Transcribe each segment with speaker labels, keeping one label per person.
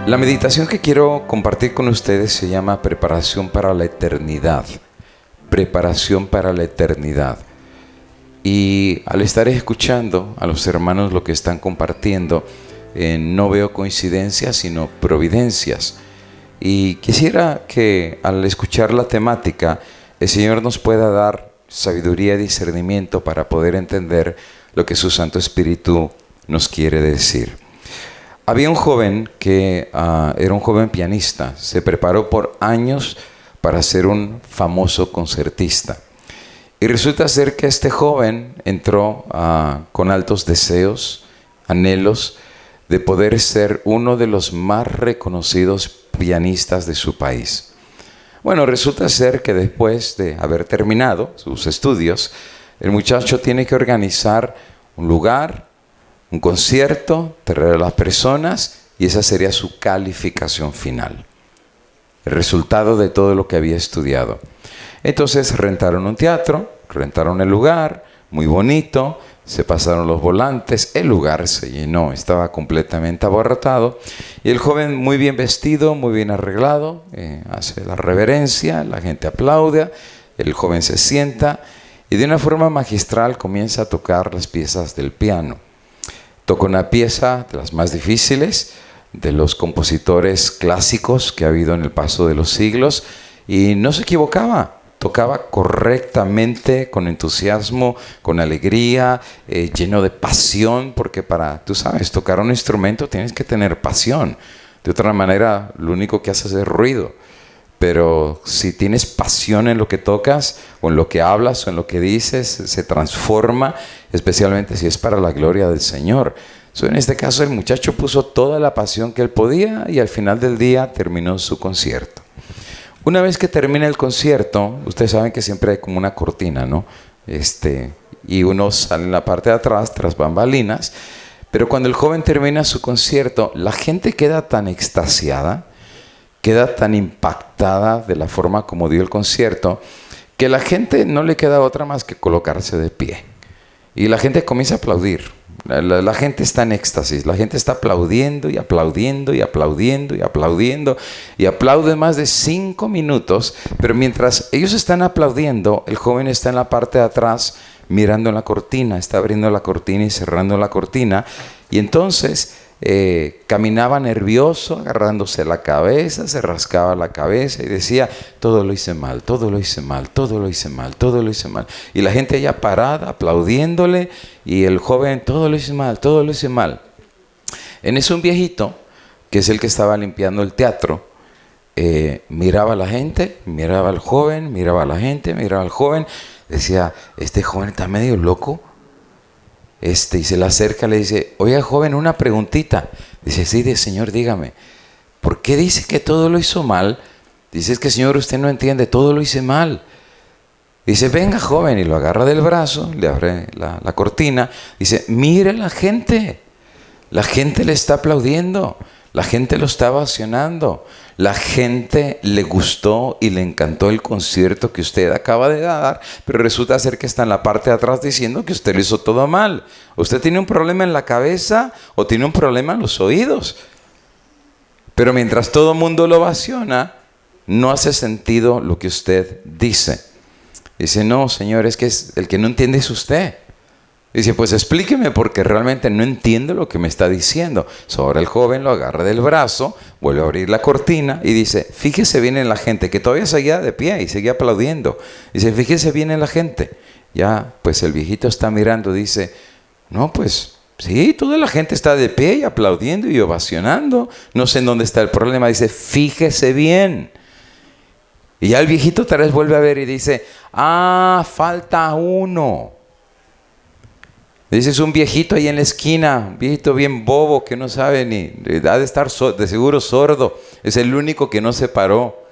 Speaker 1: La meditación que quiero compartir con ustedes se llama Preparación para la Eternidad. Preparación para la Eternidad. Y al estar escuchando a los hermanos lo que están compartiendo, no veo coincidencias sino providencias. Y quisiera que al escuchar la temática, el Señor nos pueda dar sabiduría y discernimiento para poder entender lo que su Santo Espíritu nos quiere decir. Había un joven que era un joven pianista, se preparó por años para ser un famoso concertista. Y resulta ser que este joven entró con altos deseos, anhelos de poder ser uno de los más reconocidos pianistas de su país. Bueno, resulta ser que después de haber terminado sus estudios, el muchacho tiene que organizar un lugar, un concierto, traer a las personas, y esa sería su calificación final. El resultado de todo lo que había estudiado. Entonces rentaron un teatro, rentaron el lugar, muy bonito, se pasaron los volantes, el lugar se llenó, estaba completamente abarrotado, y el joven muy bien vestido, muy bien arreglado, hace la reverencia, la gente aplaude, el joven se sienta, y de una forma magistral comienza a tocar las piezas del piano. Toca una pieza de las más difíciles, de los compositores clásicos que ha habido en el paso de los siglos, y no se equivocaba. Tocaba correctamente, con entusiasmo, con alegría, lleno de pasión, porque para, tú sabes, tocar un instrumento tienes que tener pasión. De otra manera, lo único que haces es ruido. Pero si tienes pasión en lo que tocas, o en lo que hablas, o en lo que dices, se transforma, especialmente si es para la gloria del Señor. En este caso, el muchacho puso toda la pasión que él podía, y al final del día terminó su concierto. Una vez que termina el concierto, ustedes saben que siempre hay como una cortina, ¿no? Y uno sale en la parte de atrás, tras bambalinas. Pero cuando el joven termina su concierto, la gente queda tan extasiada, queda tan impactada de la forma como dio el concierto, que la gente no le queda otra más que colocarse de pie. Y la gente comienza a aplaudir. La gente está en éxtasis, la gente está aplaudiendo y aplaudiendo y aplaudiendo y aplaudiendo y aplaude más de 5 minutos, pero mientras ellos están aplaudiendo, el joven está en la parte de atrás mirando en la cortina, está abriendo la cortina y cerrando la cortina, y entonces caminaba nervioso, agarrándose la cabeza, se rascaba la cabeza y decía: todo lo hice mal, todo lo hice mal, todo lo hice mal, todo lo hice mal. Y la gente ya parada, aplaudiéndole, y el joven: todo lo hice mal, todo lo hice mal. En eso un viejito, que es el que estaba limpiando el teatro, miraba a la gente, miraba al joven, miraba a la gente, miraba al joven, decía: este joven está medio loco. Y se le acerca, le dice: oiga, joven, una preguntita. Dice: sí, señor, dígame. ¿Por qué dice que todo lo hizo mal? Dice: es que, señor, usted no entiende, todo lo hice mal. Dice: venga, joven, y lo agarra del brazo, le abre la cortina. Dice: mire la gente le está aplaudiendo, la gente lo está ovacionando, la gente le gustó y le encantó el concierto que usted acaba de dar, pero resulta ser que está en la parte de atrás diciendo que usted lo hizo todo mal. Usted tiene un problema en la cabeza o tiene un problema en los oídos. Pero mientras todo el mundo lo ovaciona, no hace sentido lo que usted dice. Dice: no, señor, es que el que no entiende es usted. Dice: pues explíqueme, porque realmente no entiendo lo que me está diciendo. Ahora el joven lo agarra del brazo, vuelve a abrir la cortina y dice: fíjese bien en la gente, que todavía seguía de pie y seguía aplaudiendo. Dice: fíjese bien en la gente. Ya, pues el viejito está mirando, dice: no, pues sí, toda la gente está de pie y aplaudiendo y ovacionando. No sé en dónde está el problema. Dice: fíjese bien. Y ya el viejito tal vez vuelve a ver y dice: falta uno. Dice: es un viejito ahí en la esquina, un viejito bien bobo que no sabe ni, ha de estar de seguro sordo, es el único que no se paró.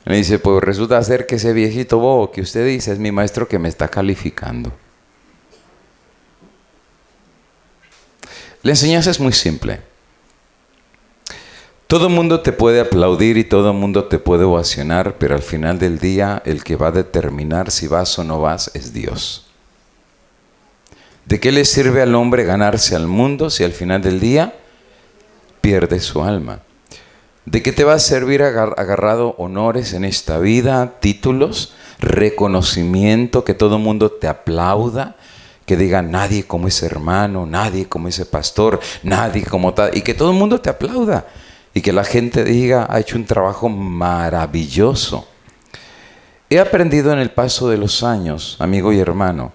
Speaker 1: Le dice: pues resulta ser que ese viejito bobo que usted dice es mi maestro que me está calificando. La enseñanza es muy simple. Todo el mundo te puede aplaudir y todo el mundo te puede ovacionar, pero al final del día el que va a determinar si vas o no vas es Dios. ¿De qué le sirve al hombre ganarse al mundo si al final del día pierde su alma? ¿De qué te va a servir agarrado honores en esta vida, títulos, reconocimiento, que todo el mundo te aplauda, que diga nadie como ese hermano, nadie como ese pastor, nadie como tal, y que todo el mundo te aplauda y que la gente diga ha hecho un trabajo maravilloso? He aprendido en el paso de los años, amigo y hermano,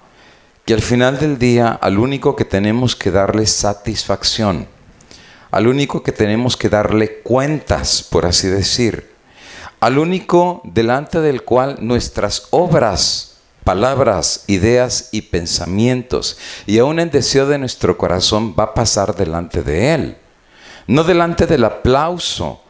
Speaker 1: que al final del día al único que tenemos que darle satisfacción, al único que tenemos que darle cuentas, por así decir, al único delante del cual nuestras obras, palabras, ideas y pensamientos, y aún el deseo de nuestro corazón va a pasar delante de Él. No delante del aplauso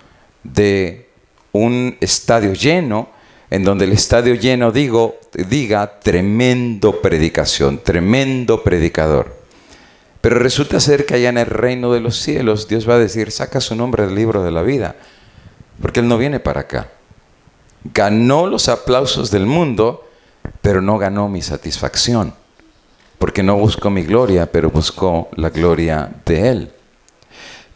Speaker 1: de un estadio lleno, en donde el estadio lleno diga tremendo predicación, tremendo predicador. Pero resulta ser que allá en el reino de los cielos Dios va a decir, saca su nombre del libro de la vida, porque Él no viene para acá. Ganó los aplausos del mundo, pero no ganó mi satisfacción, porque no buscó mi gloria, pero buscó la gloria de Él.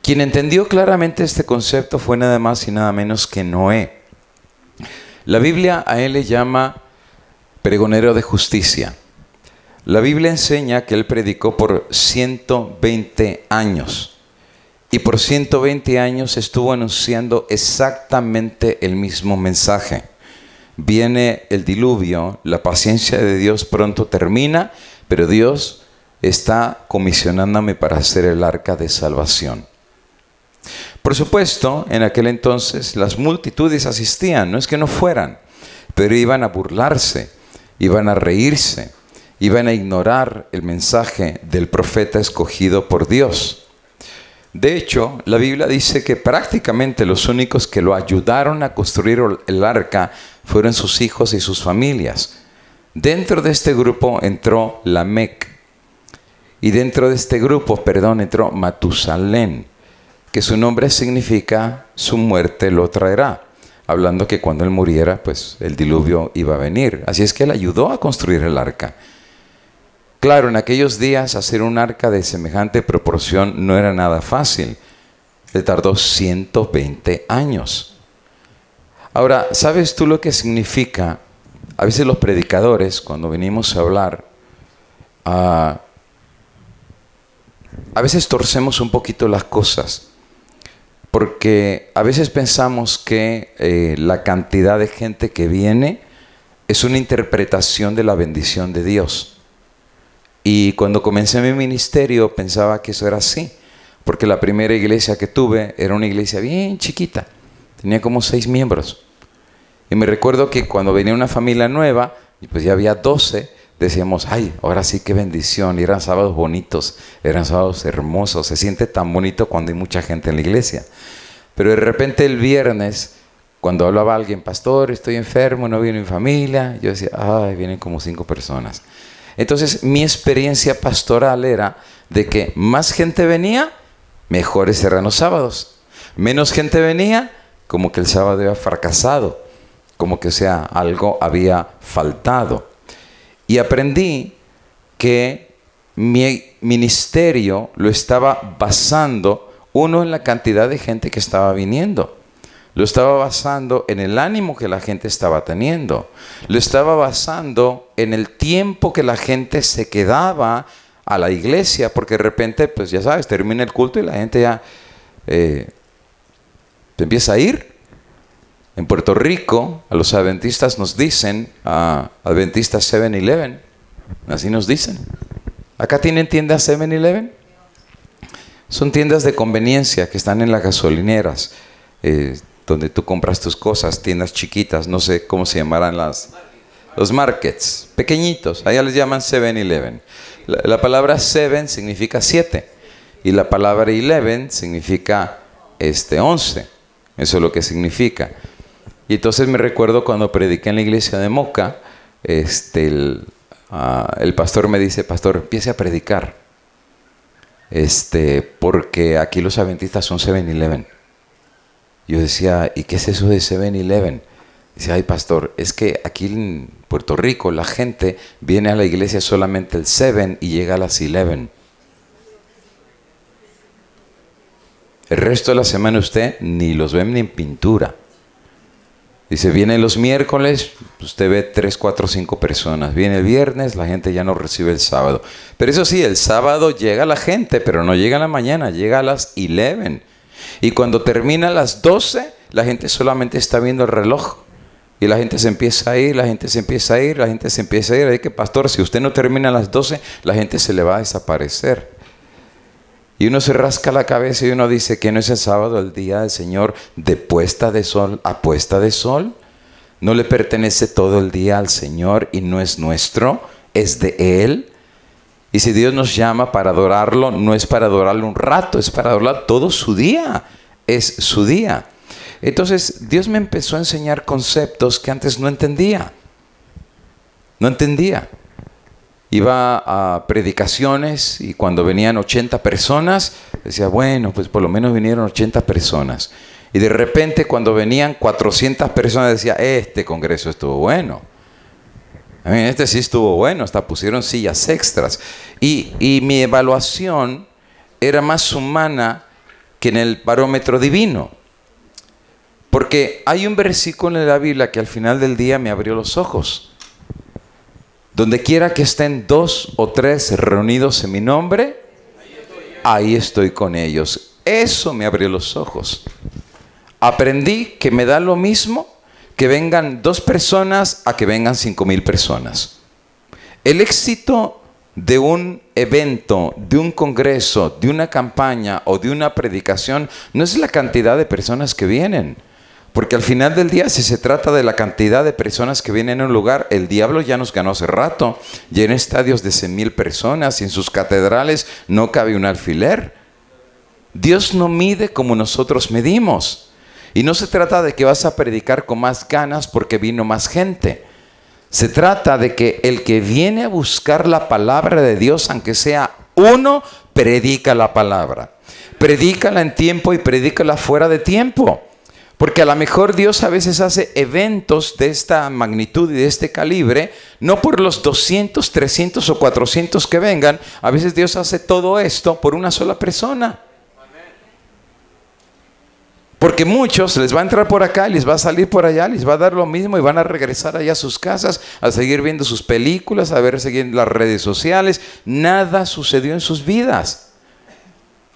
Speaker 1: Quien entendió claramente este concepto fue nada más y nada menos que Noé. La Biblia a él le llama pregonero de justicia. La Biblia enseña que él predicó por 120 años. Y por 120 años estuvo anunciando exactamente el mismo mensaje. Viene el diluvio, la paciencia de Dios pronto termina, pero Dios está comisionándome para hacer el arca de salvación. Por supuesto, en aquel entonces las multitudes asistían, no es que no fueran, pero iban a burlarse, iban a reírse, iban a ignorar el mensaje del profeta escogido por Dios. De hecho, la Biblia dice que prácticamente los únicos que lo ayudaron a construir el arca fueron sus hijos y sus familias. Dentro de este grupo entró Lamec, y dentro de este grupo, entró Matusalén, que su nombre significa su muerte lo traerá, hablando que cuando él muriera, pues el diluvio iba a venir. Así es que él ayudó a construir el arca. Claro, en aquellos días hacer un arca de semejante proporción no era nada fácil. Le tardó 120 años. Ahora, ¿sabes tú lo que significa? A veces los predicadores, cuando venimos a hablar, a veces torcemos un poquito las cosas. Porque a veces pensamos que la cantidad de gente que viene es una interpretación de la bendición de Dios. Y cuando comencé mi ministerio pensaba que eso era así. Porque la primera iglesia que tuve era una iglesia bien chiquita. Tenía como 6 miembros. Y me recuerdo que cuando venía una familia nueva, y pues ya había 12, decíamos, ay, ahora sí qué bendición. Y eran sábados bonitos, eran sábados hermosos. Se siente tan bonito cuando hay mucha gente en la iglesia. Pero de repente el viernes, cuando hablaba alguien, pastor, estoy enfermo, no viene mi familia, yo decía, ay, vienen como 5 personas. Entonces mi experiencia pastoral era de que más gente venía, mejores eran los sábados. Menos gente venía, como que el sábado había fracasado, como que algo había faltado. Y aprendí que mi ministerio lo estaba basando, uno, en la cantidad de gente que estaba viniendo. Lo estaba basando en el ánimo que la gente estaba teniendo. Lo estaba basando en el tiempo que la gente se quedaba a la iglesia, porque de repente, pues ya sabes, termina el culto y la gente ya empieza a ir. En Puerto Rico, a los adventistas nos dicen, adventistas 7-Eleven, así nos dicen. ¿Acá tienen tiendas 7-Eleven? Son tiendas de conveniencia que están en las gasolineras, donde tú compras tus cosas, tiendas chiquitas, no sé cómo se llamarán los markets, pequeñitos, allá les llaman 7-Eleven. La palabra 7 significa 7 y la palabra 11 significa 11, eso es lo que significa. Y entonces me recuerdo cuando prediqué en la iglesia de Moca, el pastor me dice, pastor, empiece a predicar. Porque aquí los adventistas son 7-Eleven. Yo decía, ¿y qué es eso de 7-Eleven? Dice, ay pastor, es que aquí en Puerto Rico la gente viene a la iglesia solamente el 7 y llega a las 11. El resto de la semana usted ni los ve ni en pintura. Dice, viene los miércoles, usted ve 3, 4, 5 personas. Viene el viernes, la gente ya no recibe el sábado. Pero eso sí, el sábado llega la gente, pero no llega en la mañana, llega a las 11. Y cuando termina a las 12, la gente solamente está viendo el reloj. Y la gente se empieza a ir, la gente se empieza a ir, la gente se empieza a ir. Así que, pastor, si usted no termina a las 12, la gente se le va a desaparecer. Y uno se rasca la cabeza y uno dice que no es el sábado el día del Señor de puesta de sol a puesta de sol. No le pertenece todo el día al Señor y no es nuestro, es de Él. Y si Dios nos llama para adorarlo, no es para adorarlo un rato, es para adorarlo todo su día. Es su día. Entonces Dios me empezó a enseñar conceptos que antes no entendía. No entendía. Iba a predicaciones y cuando venían 80 personas, decía, bueno, pues por lo menos vinieron 80 personas. Y de repente cuando venían 400 personas decía, este congreso estuvo bueno. Este sí estuvo bueno, hasta pusieron sillas extras. Y mi evaluación era más humana que en el barómetro divino. Porque hay un versículo en la Biblia que al final del día me abrió los ojos. Donde quiera que estén 2 o 3 reunidos en mi nombre, ahí estoy con ellos. Eso me abrió los ojos. Aprendí que me da lo mismo que vengan 2 personas a que vengan 5,000 personas. El éxito de un evento, de un congreso, de una campaña o de una predicación no es la cantidad de personas que vienen. Porque al final del día, si se trata de la cantidad de personas que vienen a un lugar, el diablo ya nos ganó hace rato. Llena estadios de 100,000 personas y en sus catedrales no cabe un alfiler. Dios no mide como nosotros medimos. Y no se trata de que vas a predicar con más ganas porque vino más gente. Se trata de que el que viene a buscar la palabra de Dios, aunque sea uno, predica la palabra. Predícala en tiempo y predícala fuera de tiempo. Porque a lo mejor Dios a veces hace eventos de esta magnitud y de este calibre, no por los 200, 300 o 400 que vengan. A veces Dios hace todo esto por una sola persona. Porque muchos les va a entrar por acá y les va a salir por allá, les va a dar lo mismo y van a regresar allá a sus casas, a seguir viendo sus películas, a ver seguir las redes sociales. Nada sucedió en sus vidas.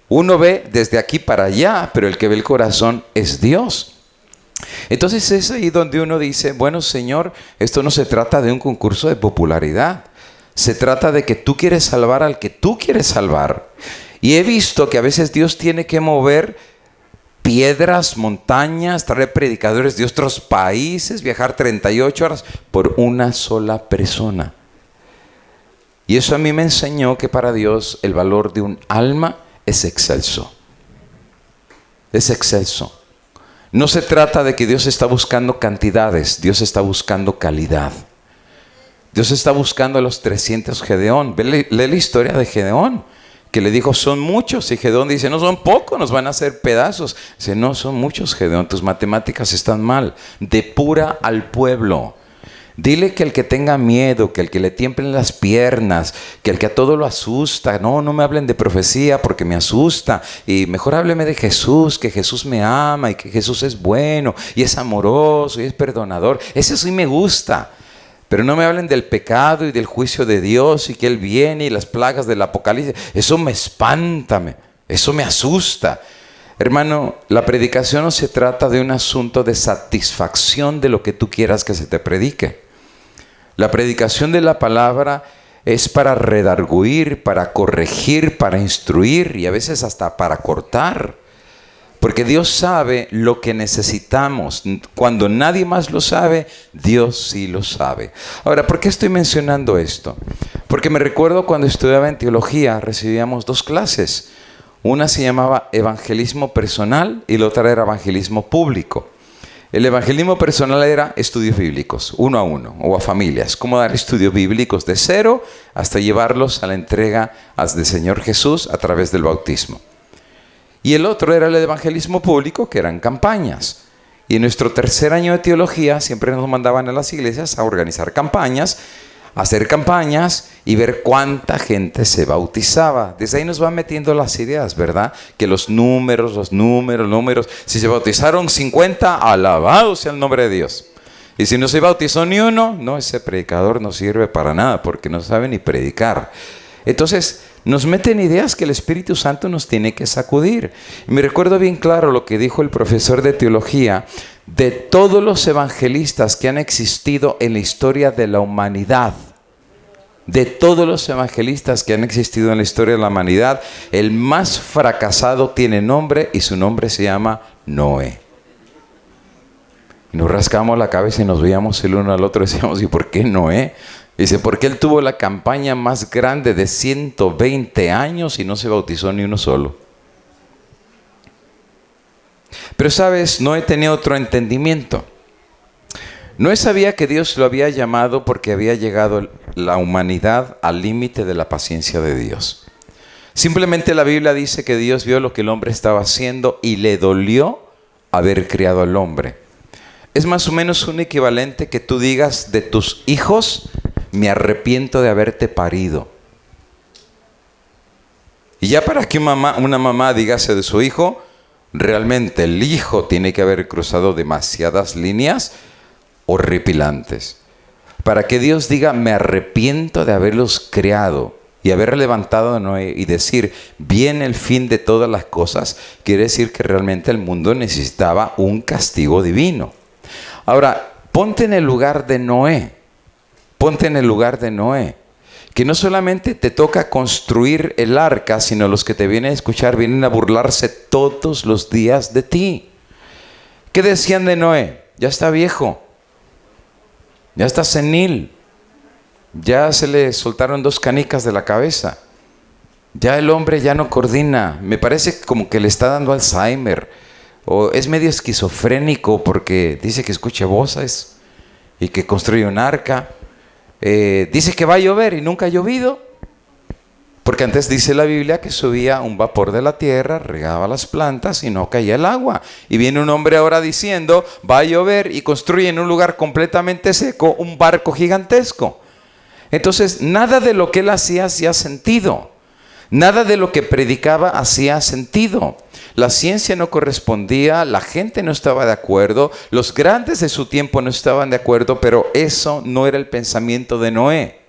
Speaker 1: Uno ve desde aquí para allá, pero el que ve el corazón es Dios. Entonces es ahí donde uno dice, bueno, Señor, esto no se trata de un concurso de popularidad. Se trata de que tú quieres salvar al que tú quieres salvar. Y he visto que a veces Dios tiene que mover piedras, montañas, traer predicadores de otros países, viajar 38 horas por una sola persona. Y eso a mí me enseñó que para Dios el valor de un alma es excelso. Es excelso. No se trata de que Dios está buscando cantidades, Dios está buscando calidad. Dios está buscando a los 300 Gedeón. Lee la historia de Gedeón, que le dijo, son muchos. Y Gedeón dice, no, son pocos, nos van a hacer pedazos. Dice, no, son muchos, Gedeón, tus matemáticas están mal. Depura al pueblo. Dile que el que tenga miedo, que el que le tiemblen las piernas, que el que a todo lo asusta, no me hablen de profecía porque me asusta, y mejor hábleme de Jesús, que Jesús me ama y que Jesús es bueno y es amoroso y es perdonador. Ese sí me gusta, pero no me hablen del pecado y del juicio de Dios y que Él viene y las plagas del Apocalipsis. Eso me espanta, eso me asusta. Hermano, la predicación no se trata de un asunto de satisfacción de lo que tú quieras que se te predique. La predicación de la palabra es para redarguir, para corregir, para instruir y a veces hasta para cortar. Porque Dios sabe lo que necesitamos. Cuando nadie más lo sabe, Dios sí lo sabe. Ahora, ¿por qué estoy mencionando esto? Porque me recuerdo cuando estudiaba en teología, recibíamos 2 clases. Una se llamaba evangelismo personal y la otra era evangelismo público. El evangelismo personal era estudios bíblicos, 1 a 1 o a familias. Cómo dar estudios bíblicos de 0 hasta llevarlos a la entrega del Señor Jesús a través del bautismo. Y el otro era el evangelismo público, que eran campañas. Y en nuestro tercer año de teología siempre nos mandaban a las iglesias a organizar campañas, hacer campañas y ver cuánta gente se bautizaba. Desde ahí nos van metiendo las ideas, ¿verdad? Que los números. Si se bautizaron 50, alabado sea el nombre de Dios. Y si no se bautizó ni uno, no, ese predicador no sirve para nada porque no sabe ni predicar. Entonces, nos meten ideas que el Espíritu Santo nos tiene que sacudir. Y me recuerdo bien claro lo que dijo el profesor de teología: de todos los evangelistas que han existido en la historia de la humanidad, de todos los evangelistas que han existido en la historia de la humanidad, el más fracasado tiene nombre y su nombre se llama Noé. Y nos rascamos la cabeza y nos veíamos el uno al otro y decíamos: ¿y por qué Noé? Dice, porque él tuvo la campaña más grande de 120 años y no se bautizó ni uno solo. Pero sabes, Noé tenía otro entendimiento. Noé sabía que Dios lo había llamado porque había llegado la humanidad al límite de la paciencia de Dios. Simplemente la Biblia dice que Dios vio lo que el hombre estaba haciendo y le dolió haber criado al hombre. Es más o menos un equivalente que tú digas de tus hijos: me arrepiento de haberte parido. Y ya para que una mamá digase de su hijo, realmente el hijo tiene que haber cruzado demasiadas líneas horripilantes. Para que Dios diga: me arrepiento de haberlos creado y haber levantado a Noé y decir: viene el fin de todas las cosas, quiere decir que realmente el mundo necesitaba un castigo divino. Ahora, ponte en el lugar de Noé. Ponte en el lugar de Noé, que no solamente te toca construir el arca, sino los que te vienen a escuchar vienen a burlarse todos los días de ti. ¿Qué decían de Noé? Ya está viejo, ya está senil, ya se le soltaron 2 canicas de la cabeza, ya el hombre ya no coordina, me parece como que le está dando Alzheimer, o es medio esquizofrénico porque dice que escucha voces y que construye un arca. Dice que va a llover y nunca ha llovido, porque antes dice la Biblia que subía un vapor de la tierra, regaba las plantas y no caía el agua. Y viene un hombre ahora diciendo: va a llover, y construye en un lugar completamente seco un barco gigantesco. Entonces, nada de lo que él hacía hacía sentido. Nada de lo que predicaba hacía sentido. La ciencia no correspondía, la gente no estaba de acuerdo, los grandes de su tiempo no estaban de acuerdo, pero eso no era el pensamiento de Noé.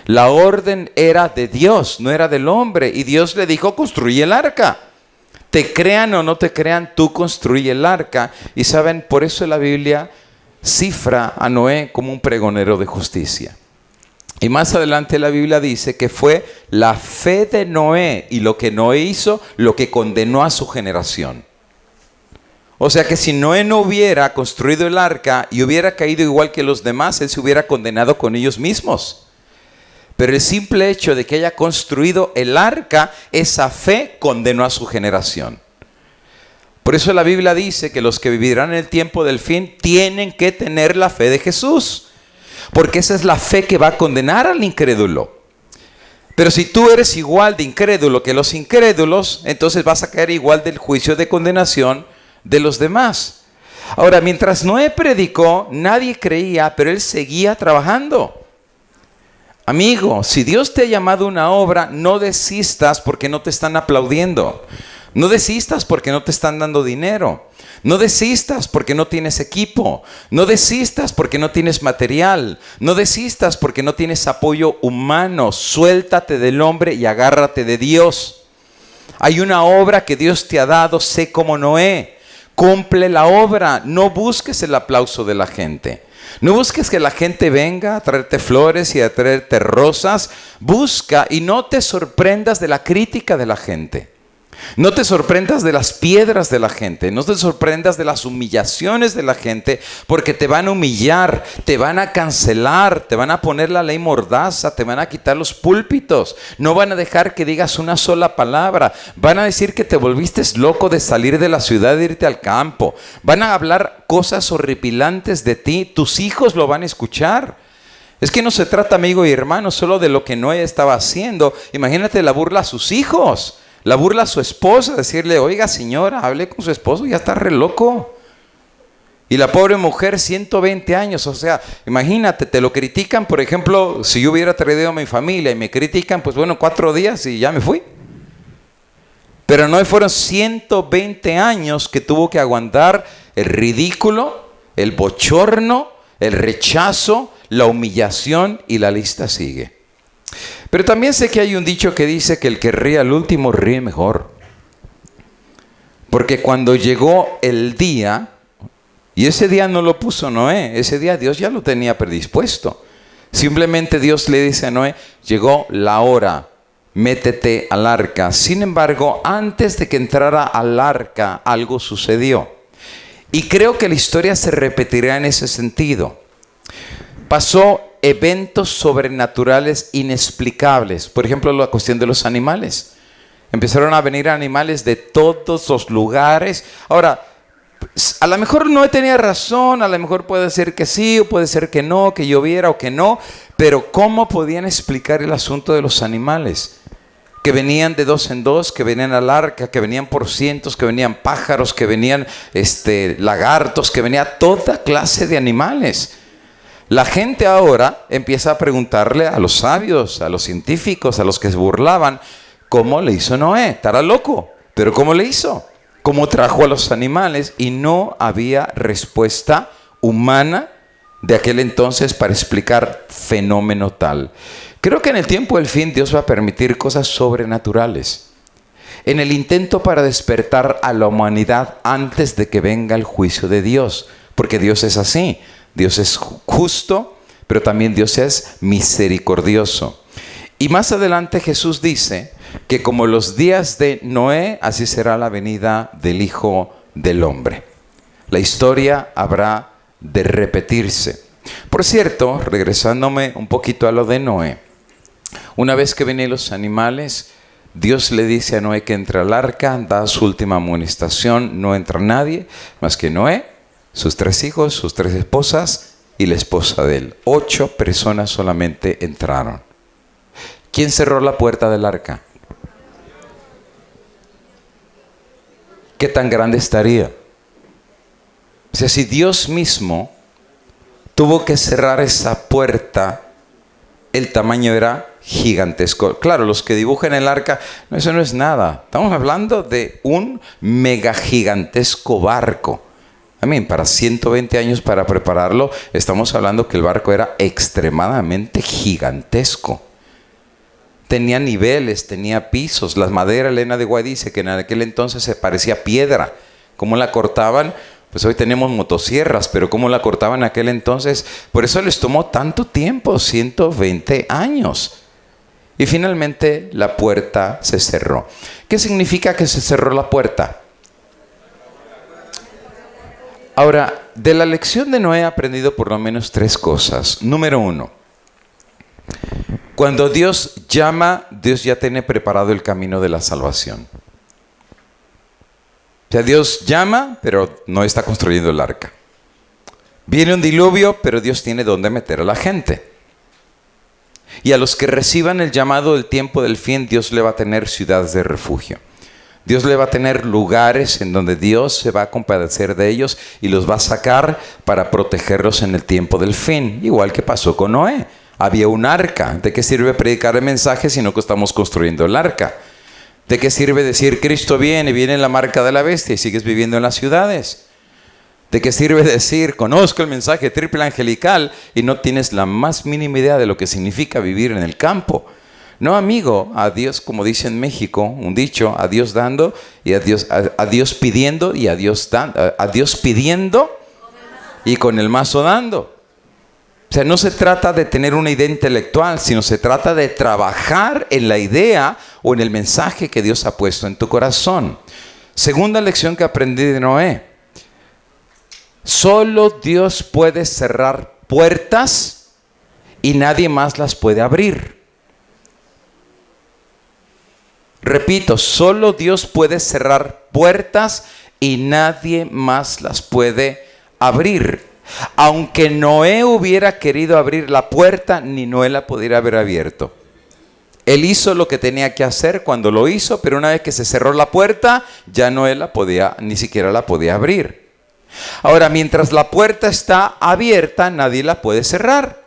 Speaker 1: La orden era de Dios, no era del hombre, y Dios le dijo: construye el arca. Te crean o no te crean, tú construye el arca. Y saben, por eso la Biblia cifra a Noé como un pregonero de justicia. Y más adelante la Biblia dice que fue la fe de Noé y lo que Noé hizo lo que condenó a su generación. O sea que si Noé no hubiera construido el arca y hubiera caído igual que los demás, él se hubiera condenado con ellos mismos. Pero el simple hecho de que haya construido el arca, esa fe condenó a su generación. Por eso la Biblia dice que los que vivirán en el tiempo del fin tienen que tener la fe de Jesús. Porque esa es la fe que va a condenar al incrédulo. Pero si tú eres igual de incrédulo que los incrédulos, entonces vas a caer igual del juicio de condenación de los demás. Ahora, mientras Noé predicó, nadie creía, pero él seguía trabajando. Amigo, si Dios te ha llamado a una obra, no desistas porque no te están aplaudiendo. No desistas porque no te están dando dinero. No desistas porque no tienes equipo. No desistas porque no tienes material. No desistas porque no tienes apoyo humano. Suéltate del hombre y agárrate de Dios. Hay una obra que Dios te ha dado, sé como Noé. Cumple la obra. No busques el aplauso de la gente. No busques que la gente venga a traerte flores y a traerte rosas. Busca y no te sorprendas de la crítica de la gente. No te sorprendas de las piedras de la gente, no te sorprendas de las humillaciones de la gente, porque te van a humillar, te van a cancelar, te van a poner la ley mordaza, te van a quitar los púlpitos, no van a dejar que digas una sola palabra, van a decir que te volviste loco de salir de la ciudad e irte al campo, van a hablar cosas horripilantes de ti, tus hijos lo van a escuchar. Es que no se trata, amigo y hermano, solo de lo que Noé estaba haciendo. Imagínate la burla a sus hijos. La burla a su esposa, decirle: oiga señora, hable con su esposo, ya está re loco. Y la pobre mujer, 120 años. O sea, imagínate, te lo critican. Por ejemplo, si yo hubiera traído a mi familia y me critican, pues bueno, 4 días y ya me fui. Pero no, fueron 120 años que tuvo que aguantar el ridículo, el bochorno, el rechazo, la humillación, y la lista sigue. Pero también sé que hay un dicho que dice que el que ríe al último ríe mejor. Porque cuando llegó el día, y ese día no lo puso Noé, ese día Dios ya lo tenía predispuesto. Simplemente Dios le dice a Noé, llegó la hora, métete al arca. Sin embargo, antes de que entrara al arca, algo sucedió. Y creo que la historia se repetirá en ese sentido. Pasó eventos sobrenaturales inexplicables. Por ejemplo, la cuestión de los animales. Empezaron a venir animales de todos los lugares. Ahora, a lo mejor no tenía razón, a lo mejor puede ser que sí, o puede ser que no, que lloviera o que no. Pero ¿cómo podían explicar el asunto de los animales? Que venían de 2 en 2, que venían al arca, que venían por cientos, que venían pájaros, que venían lagartos, que venía toda clase de animales. La gente ahora empieza a preguntarle a los sabios, a los científicos, a los que se burlaban, ¿cómo le hizo Noé? Estará loco, pero ¿cómo le hizo? ¿Cómo trajo a los animales? Y no había respuesta humana de aquel entonces para explicar fenómeno tal. Creo que en el tiempo del fin Dios va a permitir cosas sobrenaturales. En el intento para despertar a la humanidad antes de que venga el juicio de Dios. Porque Dios es así. Dios es justo, pero también Dios es misericordioso. Y más adelante Jesús dice que como los días de Noé, así será la venida del Hijo del Hombre. La historia habrá de repetirse. Por cierto, regresándome un poquito a lo de Noé. Una vez que vienen los animales, Dios le dice a Noé que entre al arca, da su última amonestación, no entra nadie más que Noé, sus 3 hijos, sus 3 esposas y la esposa de él. 8 personas solamente entraron. ¿Quién cerró la puerta del arca? ¿Qué tan grande estaría? O sea, si Dios mismo tuvo que cerrar esa puerta, el tamaño era gigantesco. Claro, los que dibujan el arca, no, eso no es nada. Estamos hablando de un mega gigantesco barco. Para 120 años para prepararlo, estamos hablando que el barco era extremadamente gigantesco. Tenía niveles, tenía pisos. La madera, Elena de Guay dice que en aquel entonces se parecía piedra. ¿Cómo la cortaban? Pues hoy tenemos motosierras, pero ¿cómo la cortaban en aquel entonces? Por eso les tomó tanto tiempo, 120 años. Y finalmente la puerta se cerró. ¿Qué significa que se cerró la puerta? Ahora, de la lección de Noé he aprendido por lo menos 3 cosas. Número 1. Cuando Dios llama, Dios ya tiene preparado el camino de la salvación. O sea, Dios llama, pero no está construyendo el arca. Viene un diluvio, pero Dios tiene dónde meter a la gente. Y a los que reciban el llamado del tiempo del fin, Dios le va a tener ciudades de refugio. Dios le va a tener lugares en donde Dios se va a compadecer de ellos y los va a sacar para protegerlos en el tiempo del fin. Igual que pasó con Noé. Había un arca. ¿De qué sirve predicar el mensaje si no que estamos construyendo el arca? ¿De qué sirve decir Cristo viene, viene la marca de la bestia y sigues viviendo en las ciudades? ¿De qué sirve decir conozco el mensaje triple angelical y no tienes la más mínima idea de lo que significa vivir en el campo? No, amigo, a Dios, como dice en México, un dicho, a Dios dando y a Dios pidiendo y a Dios pidiendo y con el mazo dando. O sea, no se trata de tener una idea intelectual, sino se trata de trabajar en la idea o en el mensaje que Dios ha puesto en tu corazón. Segunda lección que aprendí de Noé. Solo Dios puede cerrar puertas y nadie más las puede abrir. Repito, solo Dios puede cerrar puertas y nadie más las puede abrir. Aunque Noé hubiera querido abrir la puerta, ni Noé la pudiera haber abierto. Él hizo lo que tenía que hacer cuando lo hizo, pero una vez que se cerró la puerta, ya Noé ni siquiera la podía abrir. Ahora, mientras la puerta está abierta, nadie la puede cerrar.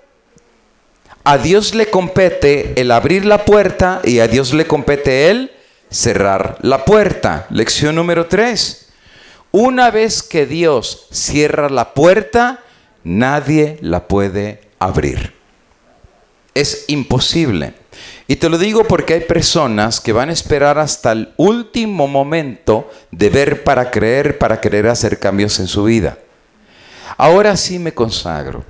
Speaker 1: A Dios le compete el abrir la puerta y a Dios le compete el cerrar la puerta. Lección número 3. Una vez que Dios cierra la puerta, nadie la puede abrir. Es imposible. Y te lo digo porque hay personas que van a esperar hasta el último momento de ver para querer hacer cambios en su vida. Ahora sí me consagro.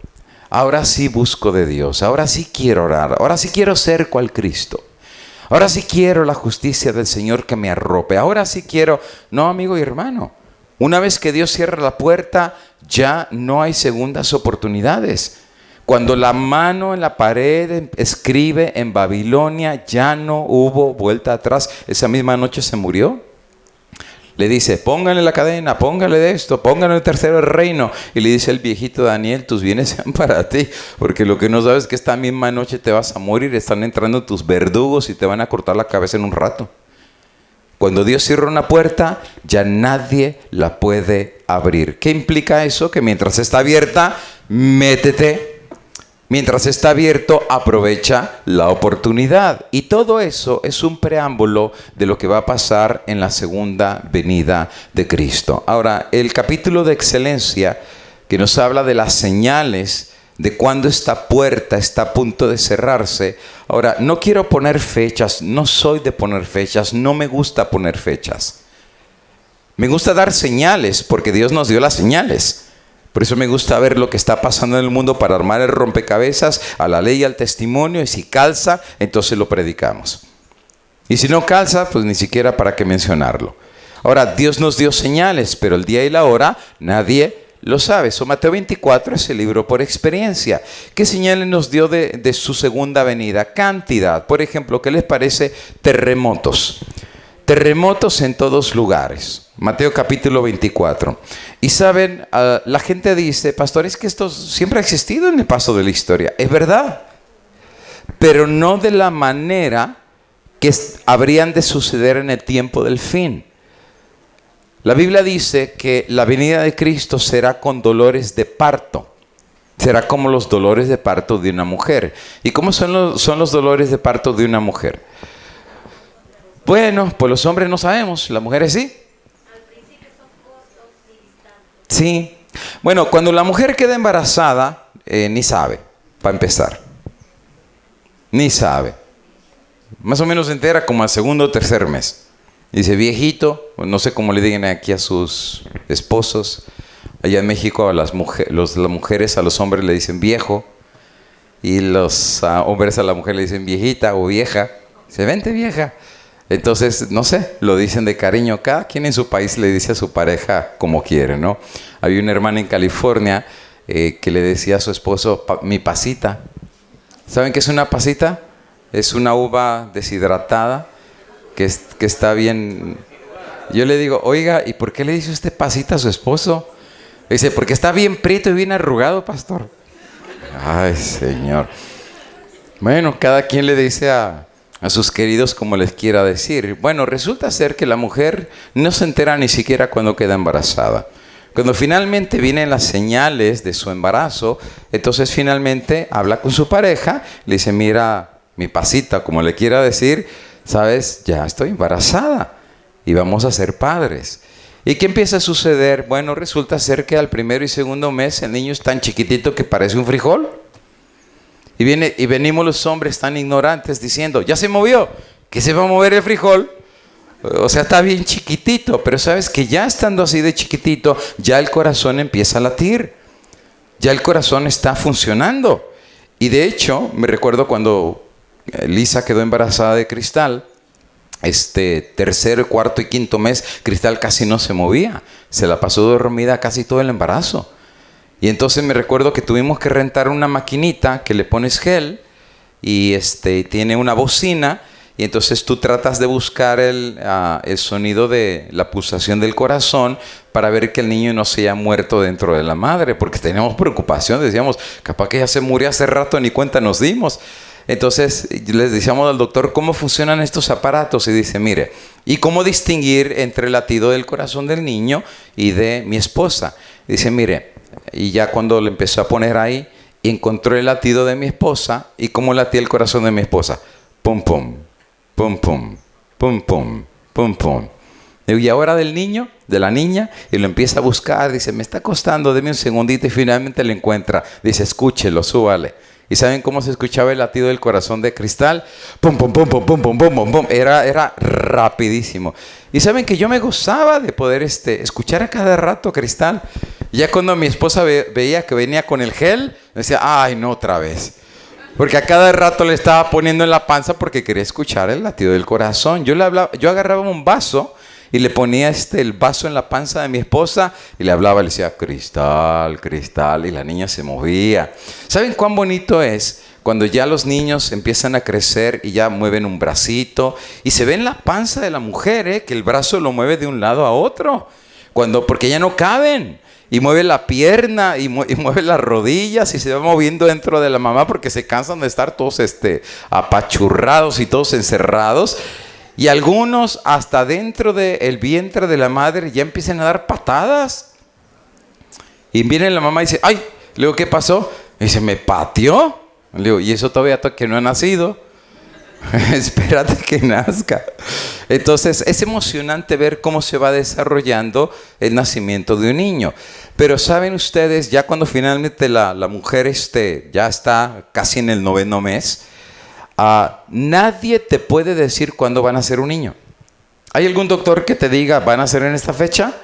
Speaker 1: Ahora sí busco de Dios. Ahora sí quiero orar. Ahora sí quiero ser cual Cristo. Ahora sí quiero la justicia del Señor que me arrope. Ahora sí quiero. No, amigo y hermano. Una vez que Dios cierra la puerta, ya no hay segundas oportunidades. Cuando la mano en la pared escribe en Babilonia, ya no hubo vuelta atrás. Esa misma noche se murió. Le dice, póngale la cadena, póngale de esto, póngale el tercero reino. Y le dice el viejito Daniel, tus bienes sean para ti. Porque lo que no sabes es que esta misma noche te vas a morir. Están entrando tus verdugos y te van a cortar la cabeza en un rato. Cuando Dios cierra una puerta, ya nadie la puede abrir. ¿Qué implica eso? Que mientras está abierta, métete. Mientras está abierto, aprovecha la oportunidad. Y todo eso es un preámbulo de lo que va a pasar en la segunda venida de Cristo. Ahora, el capítulo de excelencia que nos habla de las señales de cuando esta puerta está a punto de cerrarse. Ahora, no quiero poner fechas, no soy de poner fechas, no me gusta poner fechas. Me gusta dar señales porque Dios nos dio las señales. Por eso me gusta ver lo que está pasando en el mundo para armar el rompecabezas a la ley y al testimonio. Y si calza, entonces lo predicamos. Y si no calza, pues ni siquiera para qué mencionarlo. Ahora, Dios nos dio señales, pero el día y la hora nadie lo sabe. So, Mateo 24 es el libro por experiencia. ¿Qué señales nos dio de su segunda venida? Cantidad. Por ejemplo, ¿qué les parece? Terremotos. Terremotos en todos lugares. Mateo capítulo 24. Y saben, la gente dice, pastor, es que esto siempre ha existido en el paso de la historia. Es verdad, pero no de la manera que habrían de suceder en el tiempo del fin. La Biblia dice que la venida de Cristo será con dolores de parto. Será como los dolores de parto de una mujer. ¿Y cómo son los dolores de parto de una mujer? Bueno, pues los hombres no sabemos, las mujeres sí.
Speaker 2: Al principio son cortos y distantes.
Speaker 1: Sí. Bueno, cuando la mujer queda embarazada, ni sabe, para empezar. Ni sabe. Más o menos se entera como al segundo o tercer mes. Dice, viejito, no sé cómo le digan aquí a sus esposos. Allá en México las mujeres a los hombres le dicen viejo. Y los hombres a la mujer le dicen viejita o vieja. Dice, vente vieja. Entonces, no sé, lo dicen de cariño. Cada quien en su país le dice a su pareja como quiere, ¿no? Había una hermana en California que le decía a su esposo, mi pasita. ¿Saben qué es una pasita? Es una uva deshidratada que está bien. Yo le digo, oiga, ¿y por qué le dice usted pasita a su esposo? Dice, porque está bien prieto y bien arrugado, pastor. Ay, Señor. Bueno, cada quien le dice a sus queridos como les quiera decir. Bueno, resulta ser que la mujer no se entera ni siquiera cuando queda embarazada. Cuando finalmente vienen las señales de su embarazo, entonces finalmente habla con su pareja, le dice, mira, mi pasita, como le quiera decir, sabes, ya estoy embarazada y vamos a ser padres. ¿Y qué empieza a suceder? Bueno, resulta ser que al primero y segundo mes el niño es tan chiquitito que parece un frijol. Y venimos los hombres tan ignorantes diciendo, ya se movió, que se va a mover el frijol. O sea, está bien chiquitito, pero sabes que ya estando así de chiquitito, ya el corazón empieza a latir. Ya el corazón está funcionando. Y de hecho, me recuerdo cuando Lisa quedó embarazada de Cristal, tercer, cuarto y quinto mes, Cristal casi no se movía. Se la pasó dormida casi todo el embarazo. Y entonces me recuerdo que tuvimos que rentar una maquinita que le pones gel y tiene una bocina y entonces tú tratas de buscar el sonido de la pulsación del corazón para ver que el niño no se haya muerto dentro de la madre, porque teníamos preocupación, decíamos, capaz que ya se murió hace rato, ni cuenta nos dimos. Entonces les decíamos al doctor cómo funcionan estos aparatos y dice, mire, ¿y cómo distinguir entre el latido del corazón del niño y de mi esposa? Dice, mire, y ya cuando le empezó a poner ahí, encontró el latido de mi esposa y cómo latía el corazón de mi esposa. Pum, pum, pum, pum, pum, pum, pum, pum. Y ahora del niño, de la niña, y lo empieza a buscar. Dice, me está costando, deme un segundito, y finalmente lo encuentra. Dice, escúchelo, súbale. ¿Y saben cómo se escuchaba el latido del corazón de Cristal? Pum, pum, pum, pum, pum, pum, pum, pum, pum. Era rapidísimo. Y saben que yo me gozaba de poder escuchar a cada rato Cristal. Ya cuando mi esposa veía que venía con el gel, me decía, ay, no, otra vez. Porque a cada rato le estaba poniendo en la panza porque quería escuchar el latido del corazón. Yo agarraba un vaso y le ponía el vaso en la panza de mi esposa y le hablaba, le decía, Cristal, Cristal, y la niña se movía. ¿Saben cuán bonito es cuando ya los niños empiezan a crecer y ya mueven un bracito y se ve en la panza de la mujer, que el brazo lo mueve de un lado a otro, porque ya no caben? Y mueve la pierna y mueve las rodillas y se va moviendo dentro de la mamá porque se cansan de estar todos apachurrados y todos encerrados. Y algunos hasta dentro del vientre de la madre ya empiezan a dar patadas. Y viene la mamá y dice, ay, le digo, ¿qué pasó? Y dice, me pateó. Le digo, ¿y eso todavía que no ha nacido? Espérate que nazca. Entonces es emocionante ver cómo se va desarrollando el nacimiento de un niño. Pero saben ustedes, ya cuando finalmente la mujer ya está casi en el 9º mes, nadie te puede decir cuándo van a nacer un niño. ¿Hay algún doctor que te diga van a nacer en esta fecha?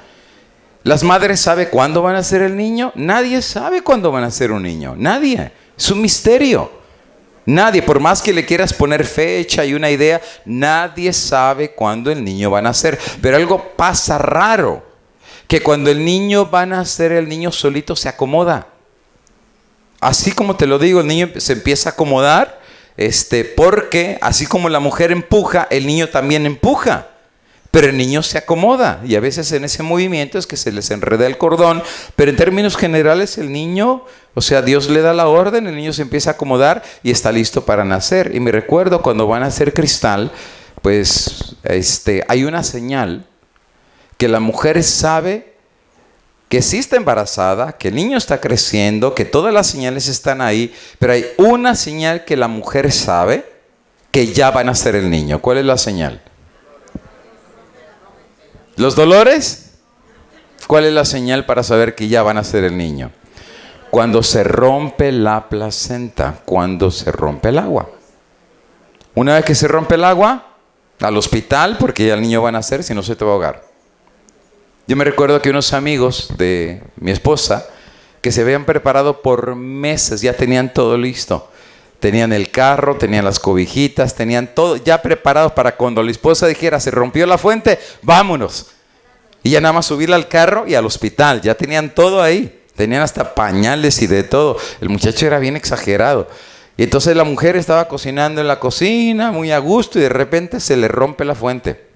Speaker 1: ¿Las madres saben cuándo van a nacer el niño? Nadie sabe cuándo van a nacer un niño. Nadie. Es un misterio. Nadie, por más que le quieras poner fecha y una idea, nadie sabe cuándo el niño va a nacer. Pero algo pasa raro, que cuando el niño va a nacer, el niño solito se acomoda. Así como te lo digo, el niño se empieza a acomodar, porque así como la mujer empuja, el niño también empuja. Pero el niño se acomoda y a veces en ese movimiento es que se les enreda el cordón. Pero en términos generales el niño, Dios le da la orden, el niño se empieza a acomodar y está listo para nacer. Y me recuerdo cuando van a nacer Cristal, pues hay una señal que la mujer sabe que sí está embarazada, que el niño está creciendo, que todas las señales están ahí. Pero hay una señal que la mujer sabe que ya va a nacer el niño. ¿Cuál es la señal? ¿Los dolores? ¿Cuál es la señal para saber que ya van a nacer el niño? Cuando se rompe la placenta, cuando se rompe el agua. Una vez que se rompe el agua, al hospital, porque ya el niño va a nacer, si no se te va a ahogar. Yo me recuerdo que unos amigos de mi esposa, que se habían preparado por meses, ya tenían todo listo. Tenían el carro, tenían las cobijitas, tenían todo ya preparado para cuando la esposa dijera, se rompió la fuente, vámonos. Y ya nada más subir al carro y al hospital, ya tenían todo ahí. Tenían hasta pañales y de todo. El muchacho era bien exagerado. Y entonces la mujer estaba cocinando en la cocina, muy a gusto, y de repente se le rompe la fuente.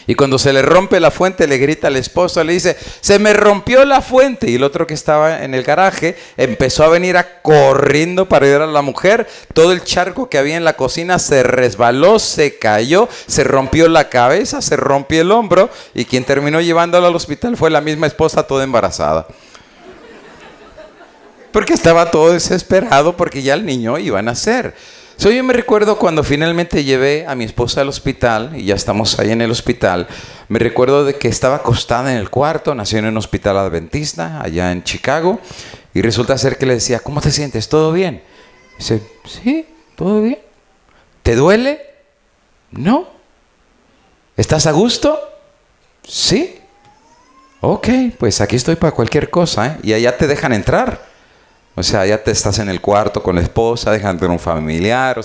Speaker 1: Y cuando se le rompe la fuente, le grita al esposo, le dice, se me rompió la fuente. Y el otro que estaba en el garaje empezó a venir corriendo para ayudar a la mujer. Todo el charco que había en la cocina se resbaló, se cayó, se rompió la cabeza, se rompió el hombro. Y quien terminó llevándolo al hospital fue la misma esposa toda embarazada. Porque estaba todo desesperado porque ya el niño iba a nacer. Yo me recuerdo cuando finalmente llevé a mi esposa al hospital, y ya estamos ahí en el hospital, me recuerdo de que estaba acostada en el cuarto, nació en un hospital adventista, allá en Chicago, y resulta ser que le decía, ¿cómo te sientes? ¿Todo bien? Dice, sí, todo bien. ¿Te duele? No. ¿Estás a gusto? Sí. Ok, pues aquí estoy para cualquier cosa, ¿eh? Y allá te dejan entrar. Ya te estás en el cuarto con la esposa, dejan entrar un familiar,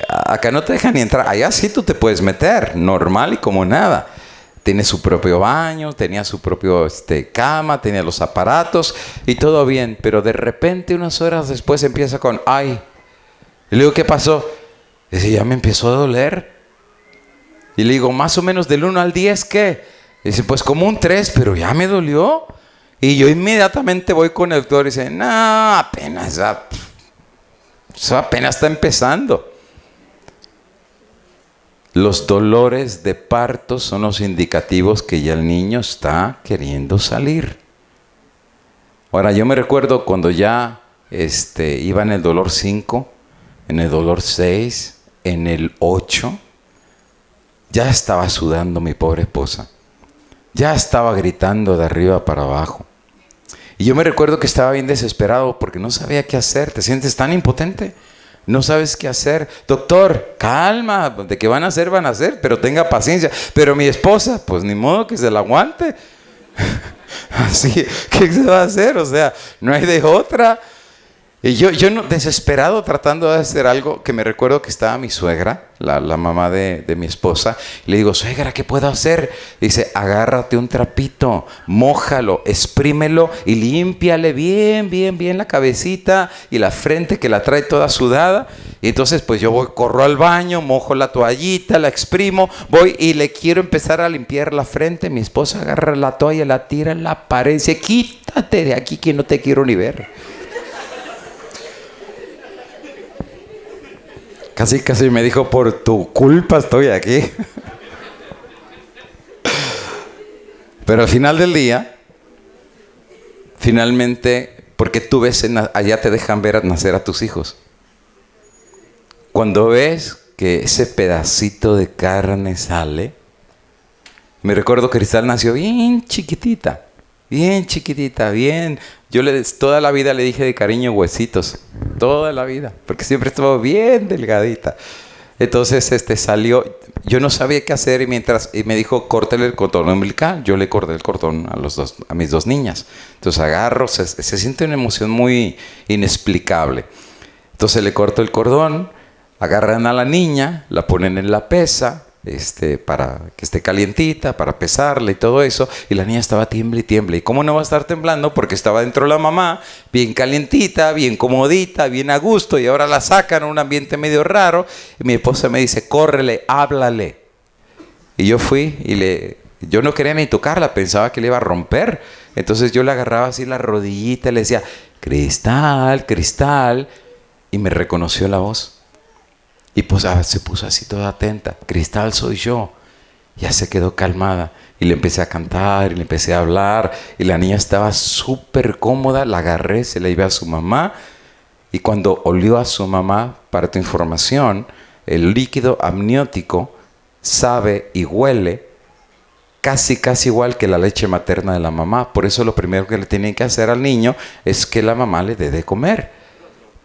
Speaker 1: acá no te dejan ni entrar, allá sí tú te puedes meter, normal y como nada. Tiene su propio baño, tenía su propio cama, tenía los aparatos y todo bien, pero de repente unas horas después empieza con, ay. Y le digo, ¿qué pasó? Dice, ya me empezó a doler. Y le digo, más o menos del 1 al 10, ¿qué? Dice, pues como un 3, pero ya me dolió. Y yo inmediatamente voy con el doctor y dice, no, apenas, eso apenas está empezando. Los dolores de parto son los indicativos que ya el niño está queriendo salir. Ahora, yo me recuerdo cuando ya iba en el dolor 5, en el dolor 6, en el 8, ya estaba sudando mi pobre esposa. Ya estaba gritando de arriba para abajo. Y yo me recuerdo que estaba bien desesperado porque no sabía qué hacer. ¿Te sientes tan impotente? No sabes qué hacer. Doctor, calma, de qué van a hacer, pero tenga paciencia. Pero mi esposa, pues ni modo que se la aguante. Así, ¿qué se va a hacer? O sea, no hay de otra. Y yo desesperado tratando de hacer algo, que me recuerdo que estaba mi suegra, la mamá de mi esposa, y le digo, suegra, ¿qué puedo hacer? Dice, agárrate un trapito, mójalo, exprímelo y límpiale bien la cabecita y la frente que la trae toda sudada. Y entonces pues yo corro al baño, mojo la toallita, la exprimo, voy y le quiero empezar a limpiar la frente. Mi esposa agarra la toalla, la tira en la pared y dice, quítate de aquí que no te quiero ni ver. Casi me dijo, por tu culpa estoy aquí. Pero al final del día, finalmente, porque tú ves, allá te dejan ver nacer a tus hijos. Cuando ves que ese pedacito de carne sale, me recuerdo que Cristal nació bien chiquitita. Yo toda la vida le dije de cariño huesitos, toda la vida, porque siempre estuvo bien delgadita. Entonces salió, yo no sabía qué hacer y me dijo, córtale el cordón umbilical. Yo le corté el cordón a mis dos niñas. Entonces agarro, se siente una emoción muy inexplicable. Entonces le corto el cordón, agarran a la niña, la ponen en la pesa, para que esté calientita, para pesarla y todo eso, y la niña estaba tiemble y tiemble. ¿Y cómo no va a estar temblando? Porque estaba dentro de la mamá, bien calientita, bien comodita, bien a gusto, y ahora la sacan a un ambiente medio raro, y mi esposa me dice, córrele, háblale. Y yo fui yo no quería ni tocarla, pensaba que le iba a romper. Entonces yo le agarraba así la rodillita y le decía, Cristal, Cristal, y me reconoció la voz. Y pues se puso así toda atenta. Cristal, soy yo. Ya se quedó calmada. Y le empecé a cantar y le empecé a hablar. Y la niña estaba súper cómoda. La agarré, se la llevé a su mamá. Y cuando olió a su mamá, para tu información, el líquido amniótico sabe y huele casi igual que la leche materna de la mamá. Por eso lo primero que le tienen que hacer al niño es que la mamá le dé de comer.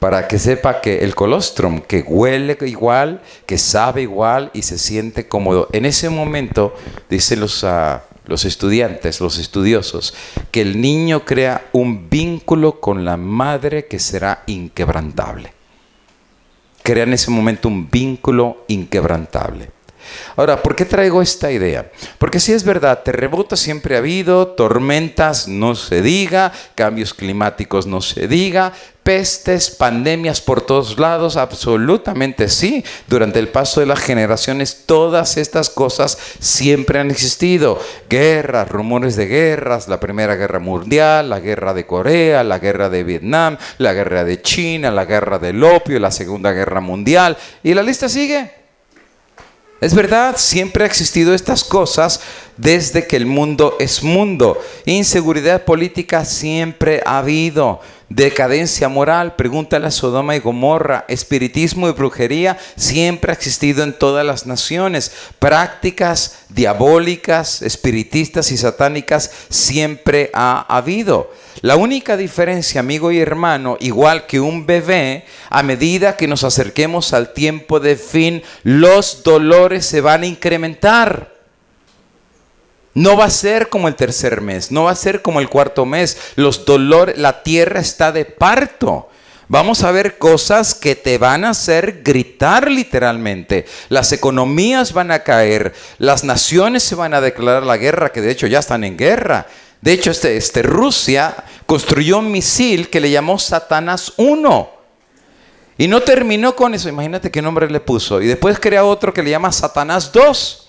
Speaker 1: Para que sepa que el colostrum, que huele igual, que sabe igual y se siente cómodo. En ese momento, dicen los estudiantes, los estudiosos, que el niño crea un vínculo con la madre que será inquebrantable. Crea en ese momento un vínculo inquebrantable. Ahora, ¿por qué traigo esta idea? Porque sí es verdad, terremotos siempre ha habido, tormentas no se diga, cambios climáticos no se diga, pestes, pandemias por todos lados, absolutamente sí. Durante el paso de las generaciones, todas estas cosas siempre han existido. Guerras, rumores de guerras, la Primera Guerra Mundial, la Guerra de Corea, la Guerra de Vietnam, la Guerra de China, la Guerra del Opio, la Segunda Guerra Mundial, y la lista sigue. Es verdad, siempre ha existido estas cosas desde que el mundo es mundo. Inseguridad política siempre ha habido. Decadencia moral, pregúntale a Sodoma y Gomorra. Espiritismo y brujería siempre ha existido en todas las naciones. Prácticas diabólicas, espiritistas y satánicas siempre ha habido. La única diferencia, amigo y hermano, igual que un bebé, a medida que nos acerquemos al tiempo de fin, los dolores se van a incrementar. No va a ser como el tercer mes, no va a ser como el cuarto mes. Los dolores, la tierra está de parto. Vamos a ver cosas que te van a hacer gritar literalmente. Las economías van a caer, las naciones se van a declarar la guerra, que de hecho ya están en guerra. De hecho, Rusia construyó un misil que le llamó Satanás 1. Y no terminó con eso. Imagínate qué nombre le puso. Y después crea otro que le llama Satanás 2.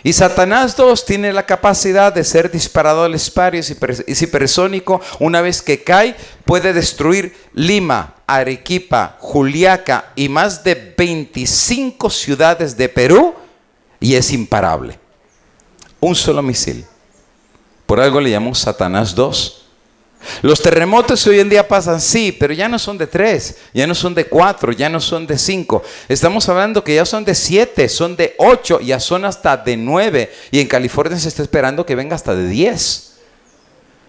Speaker 1: Y Satanás 2 tiene la capacidad de ser disparado al espacio y hipersónico. Una vez que cae, puede destruir Lima, Arequipa, Juliaca y más de 25 ciudades de Perú. Y es imparable. Un solo misil. Por algo le llamamos Satanás 2. Los terremotos hoy en día pasan, sí, pero ya no son de 3, ya no son de 4, ya no son de 5. Estamos hablando que ya son de 7, son de 8, ya son hasta de 9. Y en California se está esperando que venga hasta de 10.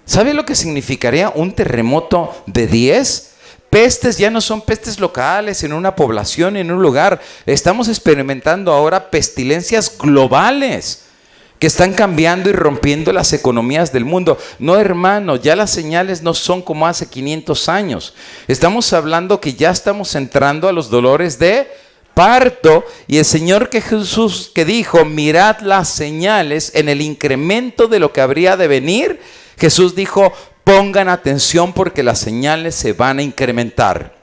Speaker 1: ¿Sabe lo que significaría un terremoto de 10? Pestes ya no son pestes locales en una población, en un lugar. Estamos experimentando ahora pestilencias globales que están cambiando y rompiendo las economías del mundo. No, hermano, ya las señales no son como hace 500 años. Estamos hablando que ya estamos entrando a los dolores de parto. Y el Señor Jesús que dijo, mirad las señales en el incremento de lo que habría de venir. Jesús dijo, pongan atención porque las señales se van a incrementar.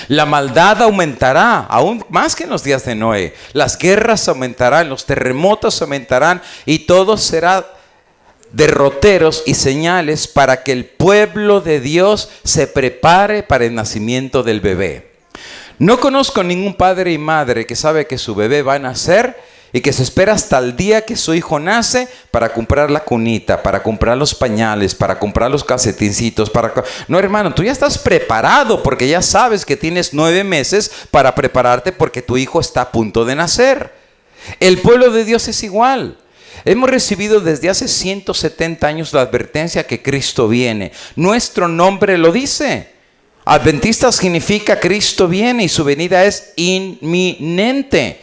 Speaker 1: La maldad aumentará, aún más que en los días de Noé. Las guerras aumentarán, los terremotos aumentarán y todo será derroteros y señales para que el pueblo de Dios se prepare para el nacimiento del bebé. No conozco ningún padre y madre que sabe que su bebé va a nacer y que se espera hasta el día que su hijo nace para comprar la cunita, para comprar los pañales, para comprar los calcetincitos. No, hermano, tú ya estás preparado porque ya sabes que tienes 9 meses para prepararte porque tu hijo está a punto de nacer. El pueblo de Dios es igual. Hemos recibido desde hace 170 años la advertencia que Cristo viene. Nuestro nombre lo dice. Adventista significa Cristo viene y su venida es inminente.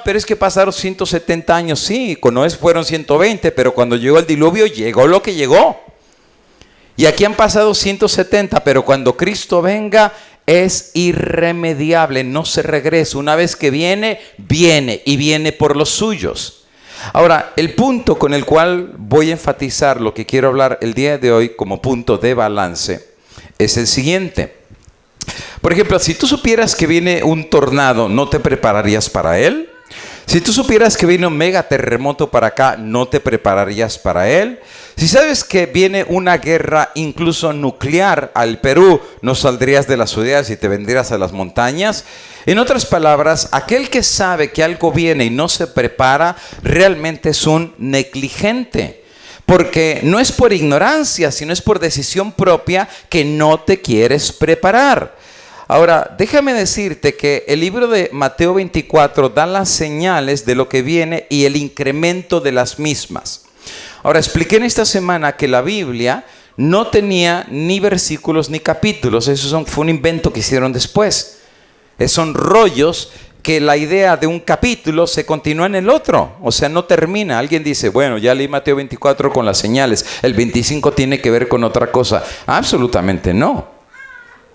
Speaker 1: Pero es que pasaron 170 años. Sí, con Noé fueron 120, pero cuando llegó el diluvio llegó lo que llegó. Y aquí han pasado 170, pero cuando Cristo venga es irremediable, no se regresa. Una vez que viene, viene y viene por los suyos. Ahora, el punto con el cual voy a enfatizar lo que quiero hablar el día de hoy como punto de balance es el siguiente. Por ejemplo, si tú supieras que viene un tornado, ¿no te prepararías para él? Si tú supieras que viene un mega terremoto para acá, ¿no te prepararías para él? Si sabes que viene una guerra incluso nuclear al Perú, ¿no saldrías de las ciudades y te vendrías a las montañas? En otras palabras, aquel que sabe que algo viene y no se prepara, realmente es un negligente. Porque no es por ignorancia, sino es por decisión propia que no te quieres preparar. Ahora, déjame decirte que el libro de Mateo 24 da las señales de lo que viene y el incremento de las mismas. Ahora, expliqué en esta semana que la Biblia no tenía ni versículos ni capítulos. Eso fue un invento que hicieron después. Son rollos que la idea de un capítulo se continúa en el otro, o sea, no termina. Alguien dice, bueno, ya leí Mateo 24 con las señales, el 25 tiene que ver con otra cosa. Absolutamente no.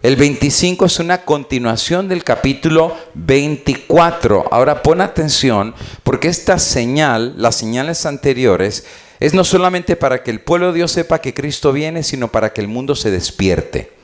Speaker 1: El 25 es una continuación del capítulo 24. Ahora pon atención, porque esta señal, las señales anteriores, es no solamente para que el pueblo de Dios sepa que Cristo viene, sino para que el mundo se despierte.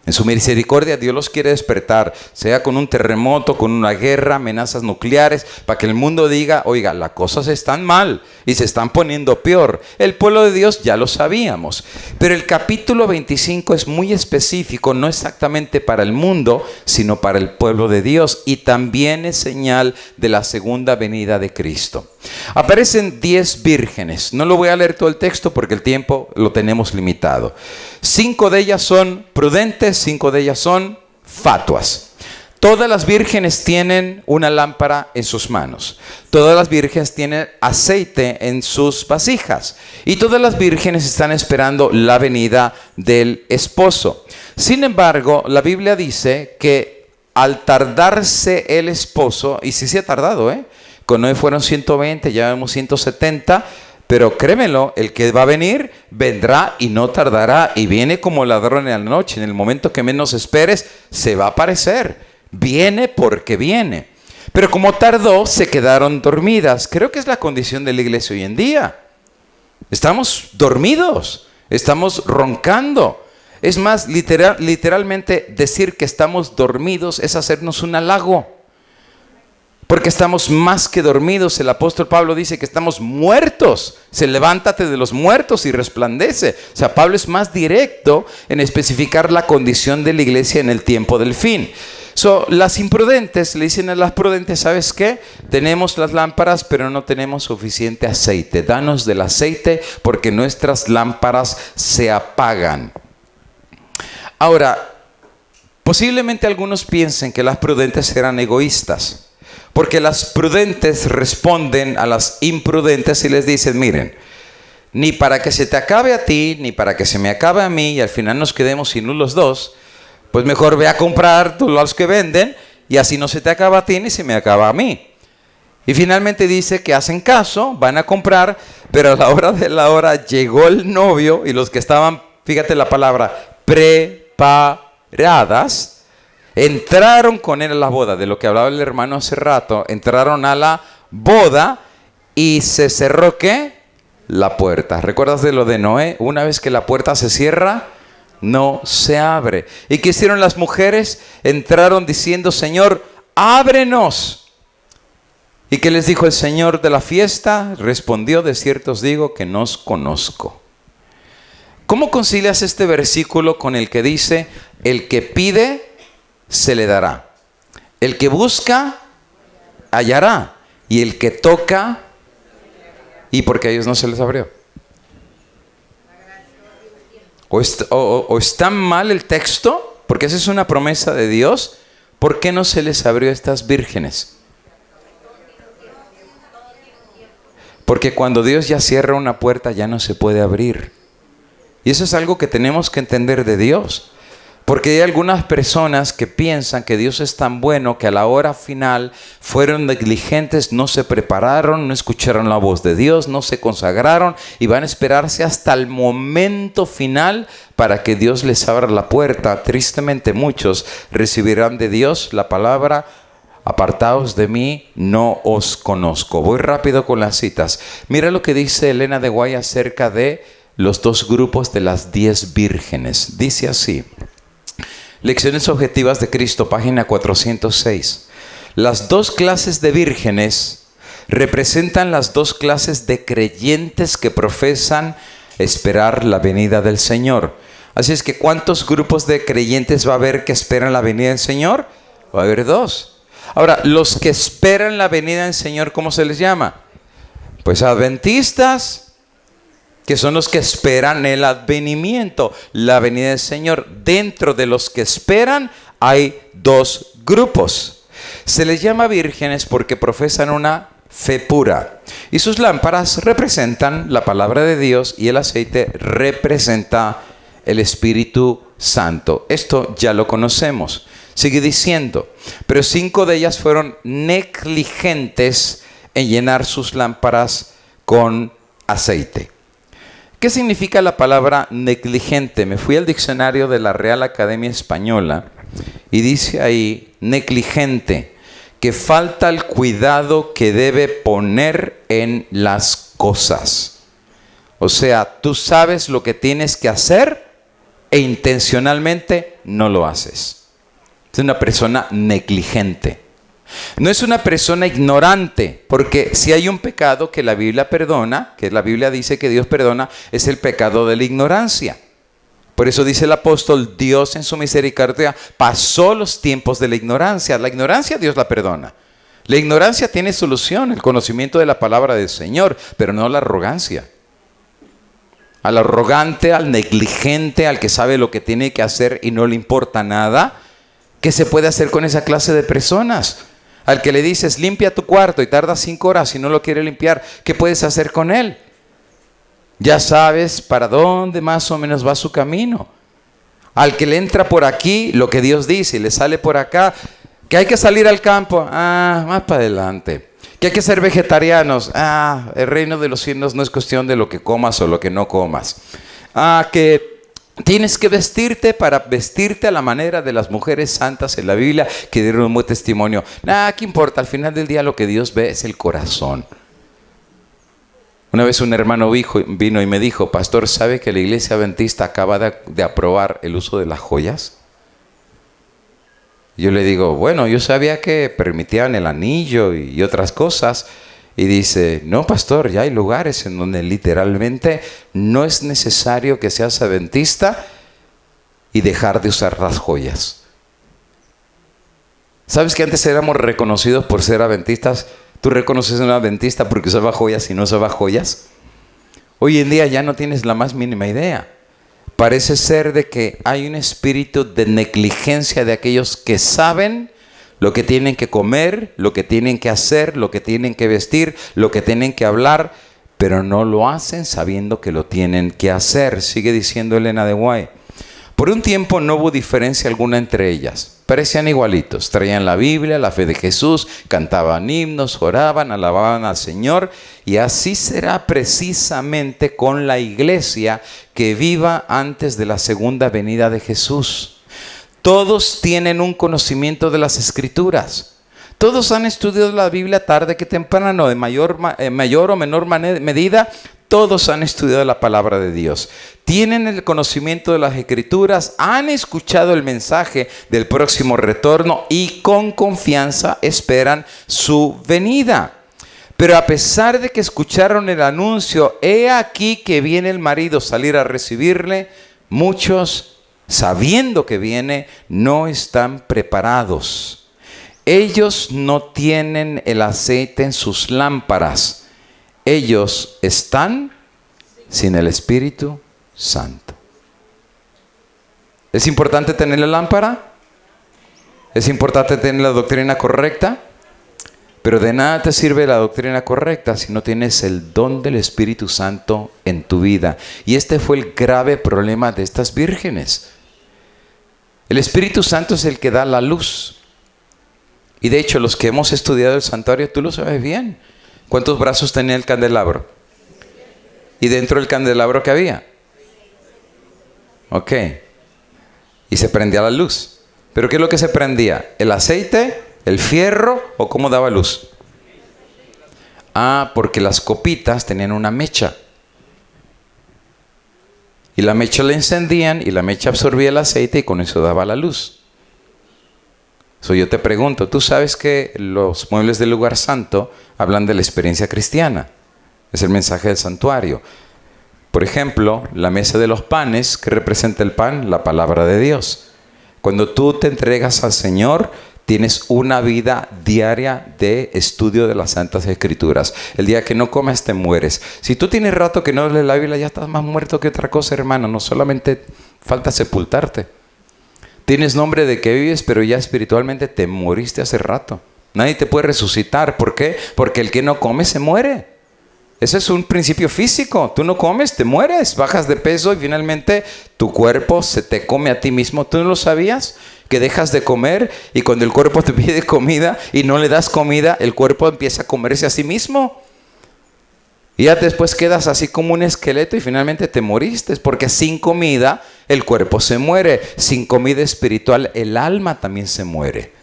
Speaker 1: En su misericordia Dios los quiere despertar, sea con un terremoto, con una guerra, amenazas nucleares, para que el mundo diga, oiga, las cosas están mal y se están poniendo peor. El pueblo de Dios ya lo sabíamos, pero el capítulo 25 es muy específico, no exactamente para el mundo, sino para el pueblo de Dios, y también es señal de la segunda venida de Cristo. Aparecen 10 vírgenes. No lo voy a leer todo el texto porque el tiempo lo tenemos limitado. 5 de ellas son prudentes, 5 de ellas son fatuas. Todas las vírgenes tienen una lámpara en sus manos. Todas las vírgenes tienen aceite en sus vasijas. Y todas las vírgenes están esperando la venida del esposo. Sin embargo, la Biblia dice que al tardarse el esposo, y sí se ha tardado, con Noé fueron 120, ya vemos 170, pero créemelo, el que va a venir, vendrá y no tardará, y viene como ladrón en la noche. En el momento que menos esperes, se va a aparecer. Viene porque viene. Pero como tardó, se quedaron dormidas. Creo que es la condición de la iglesia hoy en día. Estamos dormidos, estamos roncando. Es más, literalmente decir que estamos dormidos es hacernos un halago. Porque estamos más que dormidos. El apóstol Pablo dice que estamos muertos. Levántate de los muertos y resplandece. O sea, Pablo es más directo en especificar la condición de la iglesia en el tiempo del fin. Las imprudentes le dicen a las prudentes, ¿sabes qué? Tenemos las lámparas, pero no tenemos suficiente aceite. Danos del aceite porque nuestras lámparas se apagan. Ahora, posiblemente algunos piensen que las prudentes eran egoístas, porque las prudentes responden a las imprudentes y les dicen, miren, ni para que se te acabe a ti, ni para que se me acabe a mí, y al final nos quedemos sin los dos, pues mejor ve a comprar tú los que venden, y así no se te acaba a ti ni se me acaba a mí. Y finalmente dice que hacen caso, van a comprar, pero a la hora de la hora llegó el novio y los que estaban, fíjate la palabra, preparadas, entraron con él a la boda, de lo que hablaba el hermano hace rato, entraron a la boda y se cerró, ¿qué? La puerta. ¿Recuerdas de lo de Noé? Una vez que la puerta se cierra, no se abre. ¿Y qué hicieron las mujeres? Entraron diciendo, Señor, ábrenos. ¿Y qué les dijo el Señor de la fiesta? Respondió, de cierto os digo que no os conozco. ¿Cómo concilias este versículo con el que dice, el que pide, se le dará? El que busca, hallará. Y el que toca, ¿y por qué a ellos no se les abrió? ¿O está mal el texto? Porque esa es una promesa de Dios. ¿Por qué no se les abrió a estas vírgenes? Porque cuando Dios ya cierra una puerta ya no se puede abrir. Y eso es algo que tenemos que entender de Dios. Porque hay algunas personas que piensan que Dios es tan bueno que a la hora final fueron negligentes, no se prepararon, no escucharon la voz de Dios, no se consagraron y van a esperarse hasta el momento final para que Dios les abra la puerta. Tristemente muchos recibirán de Dios la palabra, apartaos de mí, no os conozco. Voy rápido con las citas. Mira lo que dice Elena de White acerca de los dos grupos de las 10 vírgenes. Dice así. Lecciones objetivas de Cristo, página 406. Las dos clases de vírgenes representan las dos clases de creyentes que profesan esperar la venida del Señor. Así es que, ¿cuántos grupos de creyentes va a haber que esperan la venida del Señor? Va a haber dos. Ahora, los que esperan la venida del Señor, ¿cómo se les llama? Pues adventistas, que son los que esperan el advenimiento, la venida del Señor. Dentro de los que esperan hay dos grupos. Se les llama vírgenes porque profesan una fe pura. Y sus lámparas representan la palabra de Dios y el aceite representa el Espíritu Santo. Esto ya lo conocemos. Sigue diciendo, pero 5 de ellas fueron negligentes en llenar sus lámparas con aceite. ¿Qué significa la palabra negligente? Me fui al diccionario de la Real Academia Española y dice ahí, negligente, que falta el cuidado que debe poner en las cosas. O sea, tú sabes lo que tienes que hacer e intencionalmente no lo haces. Es una persona negligente. No es una persona ignorante, porque si hay un pecado que la Biblia perdona, que la Biblia dice que Dios perdona, es el pecado de la ignorancia. Por eso dice el apóstol, Dios en su misericordia pasó los tiempos de la ignorancia. La ignorancia Dios la perdona. La ignorancia tiene solución, el conocimiento de la palabra del Señor, pero no la arrogancia. Al arrogante, al negligente, al que sabe lo que tiene que hacer y no le importa nada, ¿qué se puede hacer con esa clase de personas? Al que le dices, limpia tu cuarto y tarda 5 horas y no lo quiere limpiar, ¿qué puedes hacer con él? Ya sabes para dónde más o menos va su camino. Al que le entra por aquí lo que Dios dice y le sale por acá, que hay que salir al campo, más para adelante. Que hay que ser vegetarianos, el reino de los cielos no es cuestión de lo que comas o lo que no comas. Que tienes que vestirte para vestirte a la manera de las mujeres santas en la Biblia que dieron un buen testimonio. ¿Qué importa? Al final del día lo que Dios ve es el corazón. Una vez un hermano vino y me dijo, pastor, ¿sabe que la iglesia adventista acaba de aprobar el uso de las joyas? Yo le digo, bueno, yo sabía que permitían el anillo y otras cosas. Y dice, no, pastor, ya hay lugares en donde literalmente no es necesario que seas adventista y dejar de usar las joyas. ¿Sabes que antes éramos reconocidos por ser adventistas? ¿Tú reconoces a un adventista porque usaba joyas y no usaba joyas? Hoy en día ya no tienes la más mínima idea. parece ser de que hay un espíritu de negligencia de aquellos que saben lo que tienen que comer, lo que tienen que hacer, lo que tienen que vestir, lo que tienen que hablar, pero no lo hacen sabiendo que lo tienen que hacer. Sigue diciendo Elena de White. Por un tiempo no hubo diferencia alguna entre ellas. Parecían igualitos. Traían la Biblia, la fe de Jesús, cantaban himnos, oraban, alababan al Señor. Y así será precisamente con la iglesia que viva antes de la segunda venida de Jesús. Todos tienen un conocimiento de las Escrituras. Todos han estudiado la Biblia tarde que temprano, de mayor o menor medida. Todos han estudiado la palabra de Dios. Tienen el conocimiento de las Escrituras, han escuchado el mensaje del próximo retorno y con confianza esperan su venida. Pero a pesar de que escucharon el anuncio, he aquí que viene el marido, salir a recibirle, muchos, sabiendo que viene, no están preparados. Ellos no tienen el aceite en sus lámparas. Ellos están sin el Espíritu Santo. ¿Es importante tener la lámpara? ¿Es importante tener la doctrina correcta? Pero de nada te sirve la doctrina correcta si no tienes el don del Espíritu Santo en tu vida. Y este fue el grave problema de estas vírgenes. El Espíritu Santo es el que da la luz. Y de hecho, los que hemos estudiado el santuario, tú lo sabes bien. ¿Cuántos brazos tenía el candelabro? ¿Y dentro del candelabro qué había? Ok. Y se prendía la luz. ¿Pero qué es lo que se prendía? ¿El aceite? ¿El fierro? ¿O cómo daba luz? Ah, porque las copitas tenían una mecha. Y la mecha la encendían y la mecha absorbía el aceite y con eso daba la luz. Yo te pregunto, ¿tú sabes que los muebles del lugar santo hablan de la experiencia cristiana? Es el mensaje del santuario. Por ejemplo, la mesa de los panes, ¿qué representa el pan? La palabra de Dios. Cuando tú te entregas al Señor, tienes una vida diaria de estudio de las Santas Escrituras. El día que no comes te mueres. Si tú tienes rato que no lees la Biblia, ya estás más muerto que otra cosa, hermano. No solamente falta sepultarte. Tienes nombre de que vives, pero ya espiritualmente te moriste hace rato. Nadie te puede resucitar. ¿Por qué? Porque el que no come se muere. Ese es un principio físico. Tú no comes, te mueres, bajas de peso y finalmente tu cuerpo se te come a ti mismo. ¿Tú no lo sabías? Que dejas de comer y cuando el cuerpo te pide comida y no le das comida, el cuerpo empieza a comerse a sí mismo. Y ya después quedas así como un esqueleto y finalmente te moriste. Porque sin comida el cuerpo se muere. Sin comida espiritual el alma también se muere.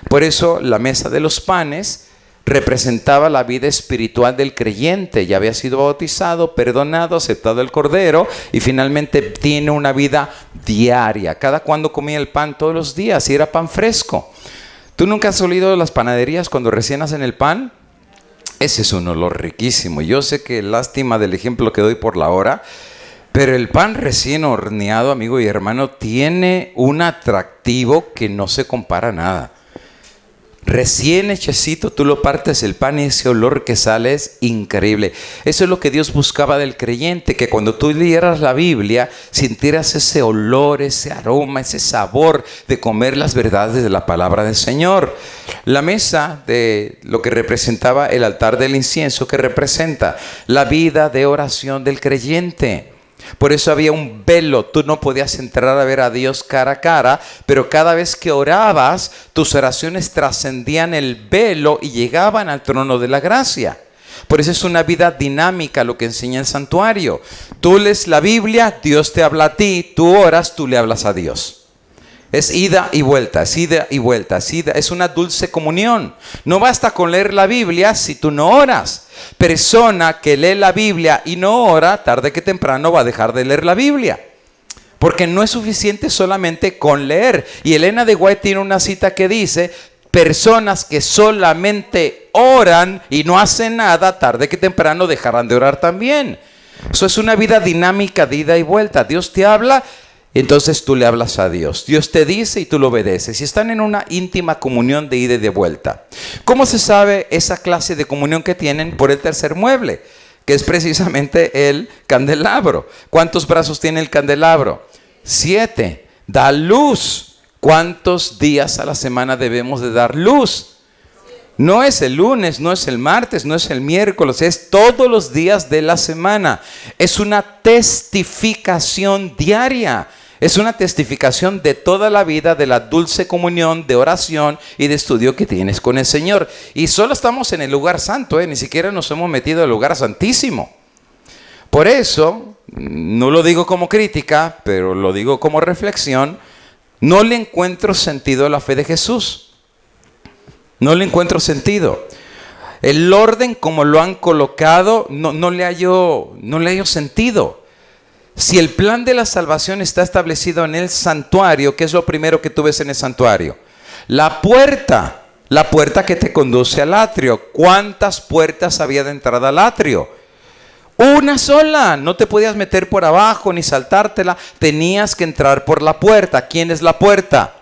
Speaker 1: Por eso la mesa de los panes representaba la vida espiritual del creyente. Ya había sido bautizado, perdonado, aceptado el Cordero y finalmente tiene una vida diaria. ¿Cada cuándo comía el pan? Todos los días, y era pan fresco. ¿Tú nunca has olido las panaderías cuando recién hacen el pan? Ese es un olor riquísimo. Yo sé que lástima del ejemplo que doy por la hora, pero el pan recién horneado, amigo y hermano, tiene un atractivo que no se compara a nada. Recién hechecito, tú lo partes el pan y ese olor que sale es increíble. Eso es lo que Dios buscaba del creyente, que cuando tú leyeras la Biblia, sintieras ese olor, ese aroma, ese sabor de comer las verdades de la palabra del Señor. La mesa de lo que representaba el altar del incienso, que representa la vida de oración del creyente. Por eso había un velo, tú no podías entrar a ver a Dios cara a cara, pero cada vez que orabas, tus oraciones trascendían el velo y llegaban al trono de la gracia. Por eso es una vida dinámica lo que enseña el santuario. Tú lees la Biblia, Dios te habla a ti, tú oras, tú le hablas a Dios. Es ida y vuelta, es ida y vuelta, es una dulce comunión. No basta con leer la Biblia si tú no oras. Persona que lee la Biblia y no ora, tarde que temprano va a dejar de leer la Biblia. Porque no es suficiente solamente con leer. Y Elena de White tiene una cita que dice, personas que solamente oran y no hacen nada, tarde que temprano dejarán de orar también. Eso es una vida dinámica de ida y vuelta. Dios te habla, entonces tú le hablas a Dios. Dios te dice y tú lo obedeces. Y están en una íntima comunión de ida y de vuelta. ¿Cómo se sabe esa clase de comunión que tienen? Por el tercer mueble. que es precisamente el candelabro. ¿Cuántos brazos tiene el candelabro? 7. Da luz. ¿Cuántos días a la semana debemos de dar luz? No es el lunes, no es el martes, no es el miércoles, es todos los días de la semana. Es una testificación diaria. Es una testificación de toda la vida, de la dulce comunión, de oración y de estudio que tienes con el Señor. Y solo estamos en el lugar santo, ni siquiera nos hemos metido al lugar santísimo. Por eso, no lo digo como crítica, pero lo digo como reflexión, no le encuentro sentido a la fe de Jesús. No le encuentro sentido. El orden como lo han colocado, no le hallo sentido. Si el plan de la salvación está establecido en el santuario, ¿qué es lo primero que tú ves en el santuario? La puerta que te conduce al atrio. ¿Cuántas puertas había de entrada al atrio? Una sola. No te podías meter por abajo ni saltártela. Tenías que entrar por la puerta. ¿Quién es la puerta?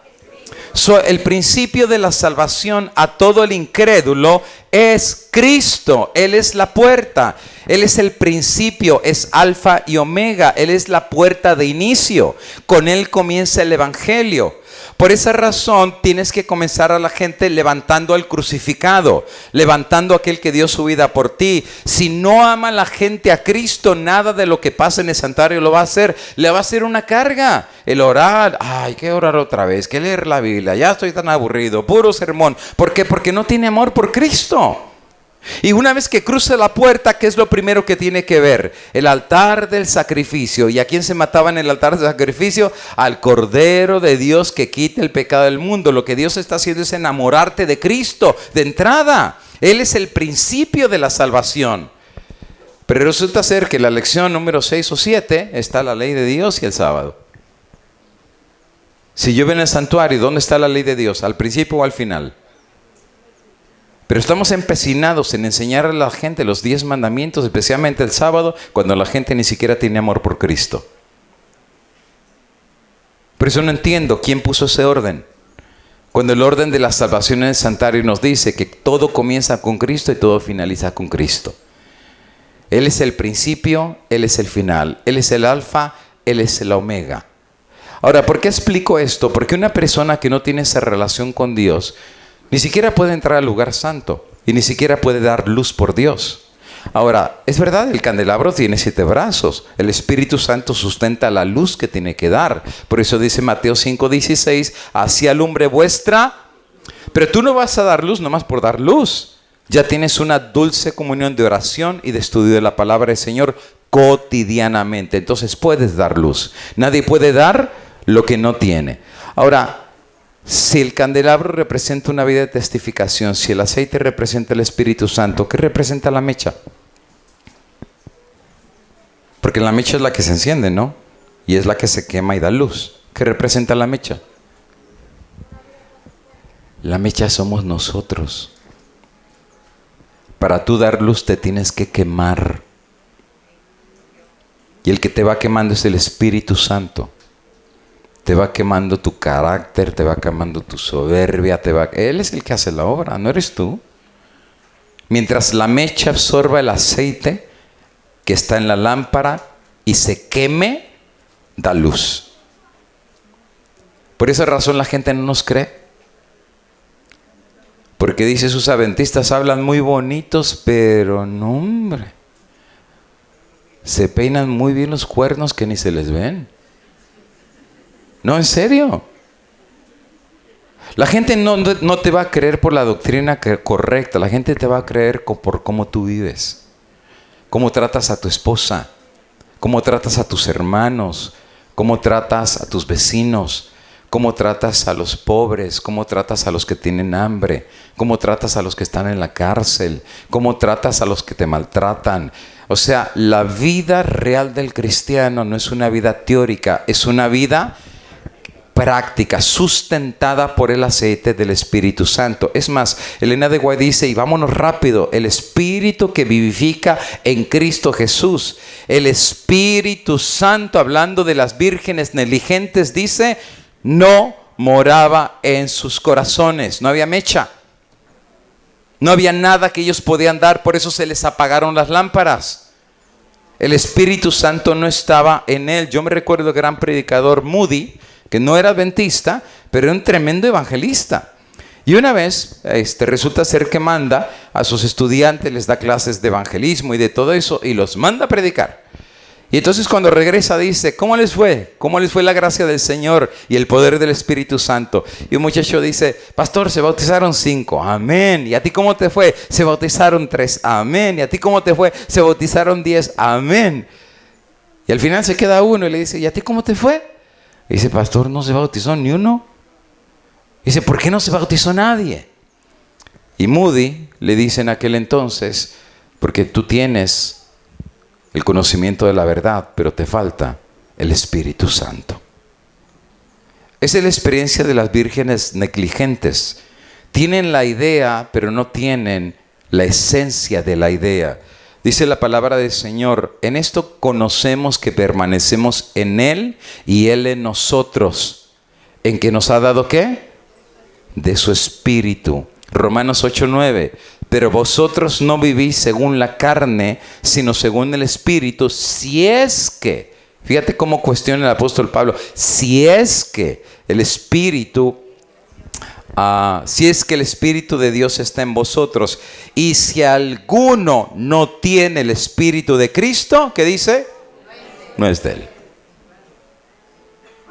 Speaker 1: El principio de la salvación a todo el incrédulo es Cristo. Él es la puerta. Él es el principio, es alfa y omega. Él es la puerta de inicio. Con Él comienza el evangelio. Por esa razón tienes que comenzar a la gente levantando al crucificado, levantando a aquel que dio su vida por ti. Si no ama la gente a Cristo, nada de lo que pasa en el santuario lo va a hacer. Le va a ser una carga. El orar, ay, ¿qué orar otra vez? ¿Qué leer la Biblia? Ya estoy tan aburrido, puro sermón. ¿Por qué? Porque no tiene amor por Cristo. Y una vez que cruza la puerta, ¿qué es lo primero que tiene que ver? El altar del sacrificio. ¿Y a quién se mataba en el altar del sacrificio? Al Cordero de Dios que quita el pecado del mundo. Lo que Dios está haciendo es enamorarte de Cristo de entrada. Él es el principio de la salvación. Pero resulta ser que en la lección número 6 o 7 está la ley de Dios y el sábado. Si yo veo en el santuario, ¿dónde está la ley de Dios? ¿Al principio o al final? Pero estamos empecinados en enseñar a la gente los 10 mandamientos, especialmente el sábado, cuando la gente ni siquiera tiene amor por Cristo. Por eso no entiendo quién puso ese orden. Cuando el orden de la salvación en el santuario nos dice que todo comienza con Cristo y todo finaliza con Cristo. Él es el principio, Él es el final. Él es el alfa, Él es el omega. Ahora, ¿por qué explico esto? Porque una persona que no tiene esa relación con Dios ni siquiera puede entrar al lugar santo y ni siquiera puede dar luz por Dios. Ahora, es verdad, el candelabro tiene 7 brazos. El Espíritu Santo sustenta la luz que tiene que dar. Por eso dice Mateo 5:16, así alumbre vuestra. Pero tú no vas a dar luz nomás por dar luz. Ya tienes una dulce comunión de oración y de estudio de la palabra del Señor cotidianamente. Entonces puedes dar luz. Nadie puede dar lo que no tiene. Ahora, si el candelabro representa una vida de testificación, si el aceite representa el Espíritu Santo, ¿qué representa la mecha? Porque la mecha es la que se enciende, ¿no? Y es la que se quema y da luz. ¿Qué representa la mecha? La mecha somos nosotros. Para tú dar luz te tienes que quemar. Y el que te va quemando es el Espíritu Santo. Te va quemando tu carácter, te va quemando tu soberbia, Él es el que hace la obra, no eres tú. Mientras la mecha absorba el aceite que está en la lámpara y se queme, da luz. Por esa razón la gente no nos cree. Porque dice, sus adventistas hablan muy bonitos, pero no, hombre. Se peinan muy bien los cuernos que ni se les ven. No, en serio. La gente no te va a creer por la doctrina correcta. La gente te va a creer por cómo tú vives. Cómo tratas a tu esposa. Cómo tratas a tus hermanos. Cómo tratas a tus vecinos. Cómo tratas a los pobres. Cómo tratas a los que tienen hambre. Cómo tratas a los que están en la cárcel. Cómo tratas a los que te maltratan. O sea, la vida real del cristiano no es una vida teórica. Es una vida práctica, sustentada por el aceite del Espíritu Santo. Es más, Elena de White dice, y vámonos rápido, el Espíritu que vivifica en Cristo Jesús. El Espíritu Santo, hablando de las vírgenes negligentes, dice, no moraba en sus corazones. No había mecha. No había nada que ellos podían dar, por eso se les apagaron las lámparas. El Espíritu Santo no estaba en él. Yo me recuerdo del gran predicador Moody, que no era adventista, pero era un tremendo evangelista. Y una vez resulta ser que manda a sus estudiantes, les da clases de evangelismo y de todo eso, y los manda a predicar. Y entonces cuando regresa dice, ¿cómo les fue? ¿Cómo les fue la gracia del Señor y el poder del Espíritu Santo? Y un muchacho dice, pastor, se bautizaron 5, amén. ¿Y a ti cómo te fue? Se bautizaron 3, amén. ¿Y a ti cómo te fue? Se bautizaron 10, amén. Y al final se queda uno y le dice, ¿y a ti cómo te fue? Y dice, pastor, no se bautizó ni uno. Y dice, ¿por qué no se bautizó nadie? Y Moody le dice en aquel entonces, porque tú tienes el conocimiento de la verdad, pero te falta el Espíritu Santo. Esa es la experiencia de las vírgenes negligentes. Tienen la idea, pero no tienen la esencia de la idea. Dice la palabra del Señor, en esto conocemos que permanecemos en Él y Él en nosotros. ¿En que nos ha dado qué? De su Espíritu. Romanos 8:9. Pero vosotros no vivís según la carne, sino según el Espíritu, si es que, fíjate cómo cuestiona el apóstol Pablo, si es que el Espíritu de Dios está en vosotros, y si alguno no tiene el Espíritu de Cristo, ¿qué dice? No es de él.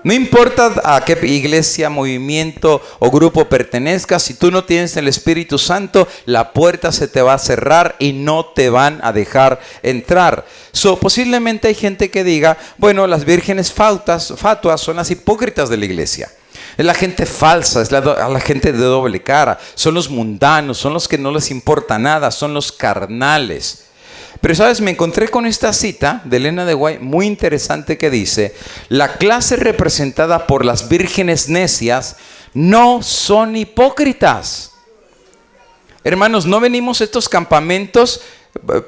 Speaker 1: No importa a qué iglesia, movimiento o grupo pertenezcas, si tú no tienes el Espíritu Santo, la puerta se te va a cerrar y no te van a dejar entrar. Posiblemente hay gente que diga, bueno, las vírgenes fatuas son las hipócritas de la iglesia. Es la gente falsa, es la gente de doble cara, son los mundanos, son los que no les importa nada, son los carnales. Pero sabes, me encontré con esta cita de Elena de White muy interesante que dice, la clase representada por las vírgenes necias no son hipócritas. Hermanos, no venimos a estos campamentos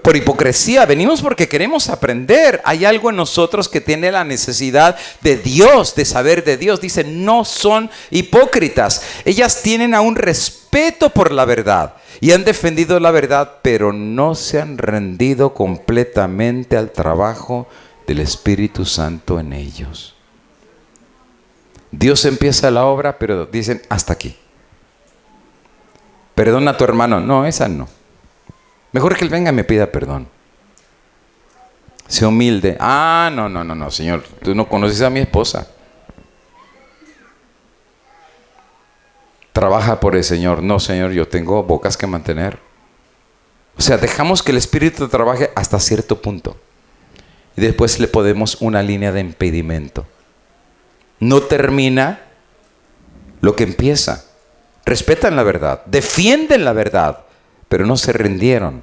Speaker 1: por hipocresía, venimos porque queremos aprender. Hay algo en nosotros que tiene la necesidad de Dios, de saber de Dios. Dice, no son hipócritas. Ellas tienen aún respeto por la verdad y han defendido la verdad, pero no se han rendido completamente al trabajo del Espíritu Santo en ellos. Dios empieza la obra, pero dicen, hasta aquí. Perdona a tu hermano. No, esa no. Mejor que él venga y me pida perdón. Sea humilde. No, Señor, tú no conoces a mi esposa. Trabaja por el Señor. No, Señor, yo tengo bocas que mantener. O sea, dejamos que el Espíritu trabaje hasta cierto punto. Y después le ponemos una línea de impedimento. No termina lo que empieza. Respetan la verdad, defienden la verdad, pero no se rindieron.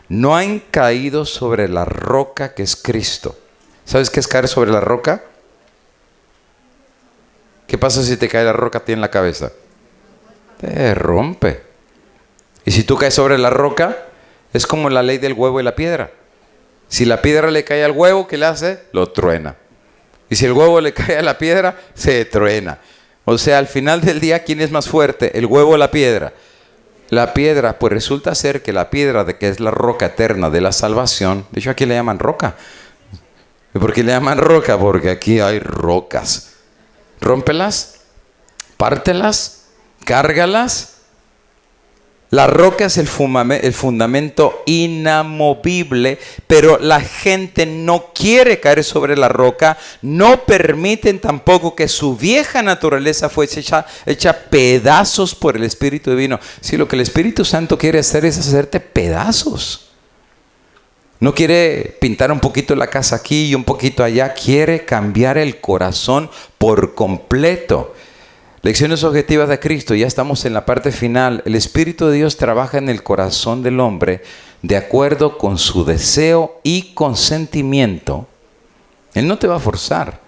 Speaker 1: No han caído sobre la roca que es Cristo. ¿Sabes qué es caer sobre la roca? ¿Qué pasa si te cae la roca a ti en la cabeza? Te rompe. Y si tú caes sobre la roca, es como la ley del huevo y la piedra. Si la piedra le cae al huevo, ¿qué le hace? Lo truena. Y si el huevo le cae a la piedra, se truena. O sea, al final del día, ¿quién es más fuerte? ¿El huevo o la piedra? La piedra, pues resulta ser que la piedra, de que es la roca eterna de la salvación, de hecho aquí le llaman roca. ¿Por qué le llaman roca? Porque aquí hay rocas. Rómpelas, pártelas, cárgalas. La roca es el fundamento inamovible, pero la gente no quiere caer sobre la roca, no permiten tampoco que su vieja naturaleza fuese hecha pedazos por el Espíritu Divino. Si lo que el Espíritu Santo quiere hacer es hacerte pedazos. No quiere pintar un poquito la casa aquí y un poquito allá, quiere cambiar el corazón por completo. Lecciones objetivas de Cristo, ya estamos en la parte final. El Espíritu de Dios trabaja en el corazón del hombre de acuerdo con su deseo y consentimiento. Él no te va a forzar,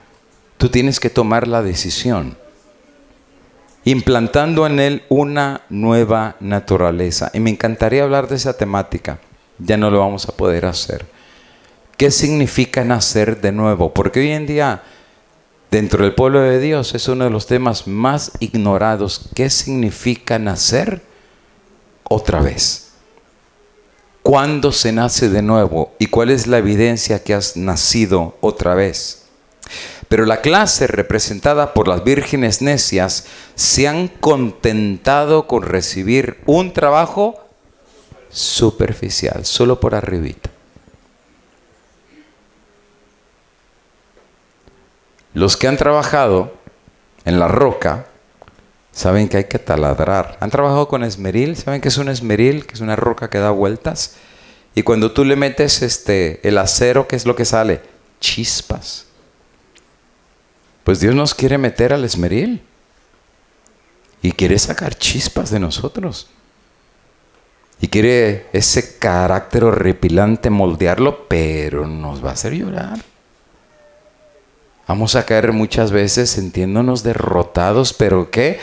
Speaker 1: tú tienes que tomar la decisión, implantando en él una nueva naturaleza. Y me encantaría hablar de esa temática, ya no lo vamos a poder hacer. ¿Qué significa nacer de nuevo? Porque hoy en día, dentro del pueblo de Dios, es uno de los temas más ignorados. ¿Qué significa nacer otra vez? ¿Cuándo se nace de nuevo? ¿Y cuál es la evidencia que has nacido otra vez? Pero la clase representada por las vírgenes necias se han contentado con recibir un trabajo superficial, solo por arribita. Los que han trabajado en la roca saben que hay que taladrar. ¿Han trabajado con esmeril? ¿Saben qué es un esmeril? Que es una roca que da vueltas. Y cuando tú le metes el acero, ¿qué es lo que sale? Chispas. Pues Dios nos quiere meter al esmeril y quiere sacar chispas de nosotros. Y quiere ese carácter horripilante moldearlo, pero nos va a hacer llorar. Vamos a caer muchas veces sintiéndonos derrotados, pero ¿qué?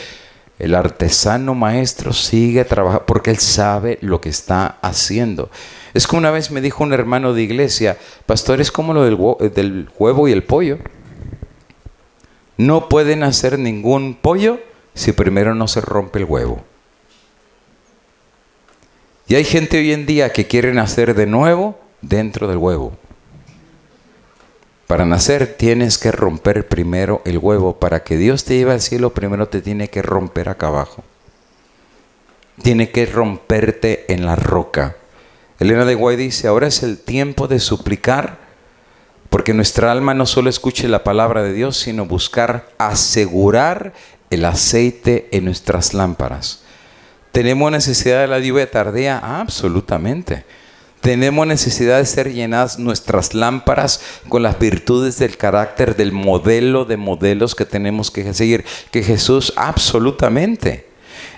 Speaker 1: El artesano maestro sigue trabajando porque él sabe lo que está haciendo. Es como una vez me dijo un hermano de iglesia: pastor, es como lo del huevo y el pollo. No pueden hacer ningún pollo si primero no se rompe el huevo. Y hay gente hoy en día que quiere nacer de nuevo dentro del huevo. Para nacer tienes que romper primero el huevo. Para que Dios te lleve al cielo, primero te tiene que romper acá abajo. Tiene que romperte en la roca. Elena de White dice: ahora es el tiempo de suplicar, porque nuestra alma no solo escuche la palabra de Dios, sino buscar asegurar el aceite en nuestras lámparas. ¿Tenemos necesidad de la lluvia tardía? Absolutamente. Tenemos necesidad de ser llenadas nuestras lámparas con las virtudes del carácter, del modelo de modelos que tenemos que seguir, que Jesús, absolutamente.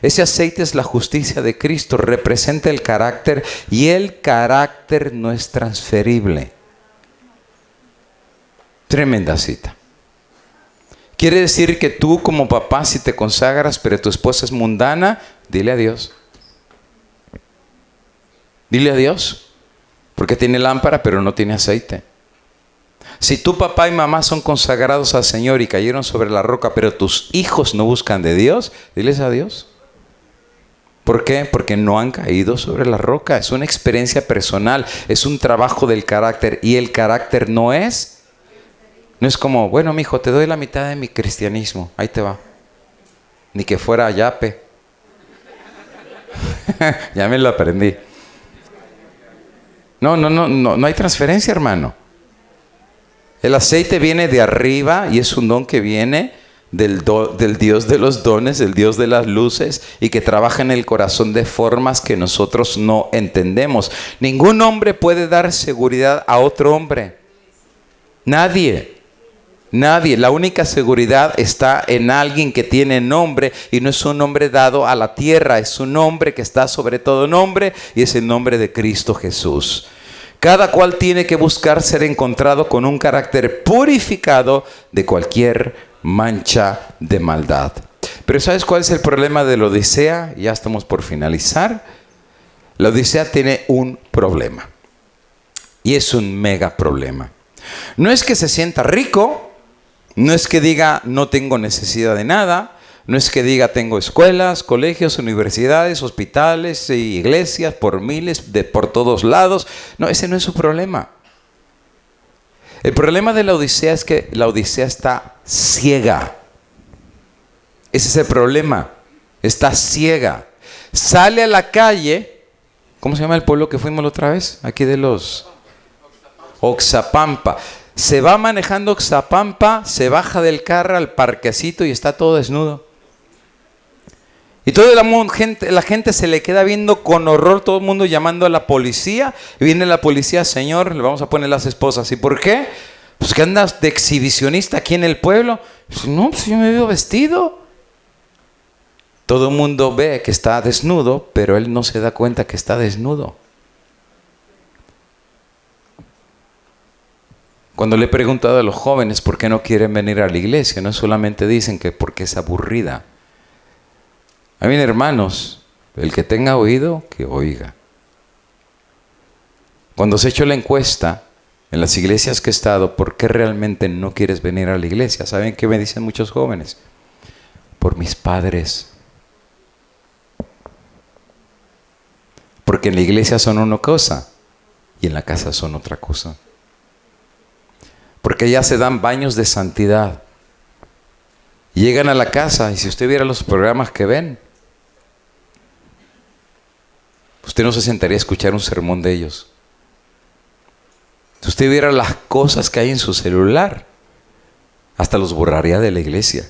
Speaker 1: Ese aceite es la justicia de Cristo, representa el carácter, y el carácter no es transferible. Tremenda cita. Quiere decir que tú como papá, si te consagras pero tu esposa es mundana, dile adiós. Dile adiós. Porque tiene lámpara pero no tiene aceite. Si tu papá y mamá son consagrados al Señor y cayeron sobre la roca, pero tus hijos no buscan de Dios, diles adiós. ¿Por qué? Porque no han caído sobre la roca. Es una experiencia personal, es un trabajo del carácter, y el carácter no es como, bueno, mijo, te doy la mitad de mi cristianismo, ahí te va. Ni que fuera ayape. Ya me lo aprendí. No hay transferencia, hermano. El aceite viene de arriba y es un don que viene del Dios de los dones, del Dios de las luces, y que trabaja en el corazón de formas que nosotros no entendemos. Ningún hombre puede dar seguridad a otro hombre. Nadie. La única seguridad está en alguien que tiene nombre, y no es un nombre dado a la tierra, es un nombre que está sobre todo nombre, y es el nombre de Cristo Jesús. Cada cual tiene que buscar ser encontrado con un carácter purificado de cualquier mancha de maldad. Pero ¿sabes cuál es el problema de la Odisea? Ya estamos por finalizar. La Odisea tiene un problema, y es un mega problema. No es que se sienta rico, no es que diga no tengo necesidad de nada, no es que diga tengo escuelas, colegios, universidades, hospitales, iglesias por miles, por todos lados. No, ese no es su problema. El problema de la Odisea es que la Odisea está ciega. Ese es el problema. Está ciega. Sale a la calle. ¿Cómo se llama el pueblo que fuimos la otra vez? Aquí de los Oxapampa. Se va manejando Oxapampa, se baja del carro al parquecito y está todo desnudo. Y toda la gente se le queda viendo con horror, todo el mundo llamando a la policía. Y viene la policía: señor, le vamos a poner las esposas. ¿Y por qué? Pues que andas de exhibicionista aquí en el pueblo. No, pues yo me veo vestido. Todo el mundo ve que está desnudo, pero él no se da cuenta que está desnudo. Cuando le he preguntado a los jóvenes por qué no quieren venir a la iglesia, no solamente dicen que porque es aburrida. A mí, hermanos, el que tenga oído, que oiga. Cuando se ha hecho la encuesta en las iglesias que he estado, ¿por qué realmente no quieres venir a la iglesia? ¿Saben qué me dicen muchos jóvenes? Por mis padres. Porque en la iglesia son una cosa y en la casa son otra cosa. Porque allá se dan baños de santidad. Llegan a la casa y si usted viera los programas que ven, usted no se sentaría a escuchar un sermón de ellos. Si usted viera las cosas que hay en su celular, hasta los borraría de la iglesia.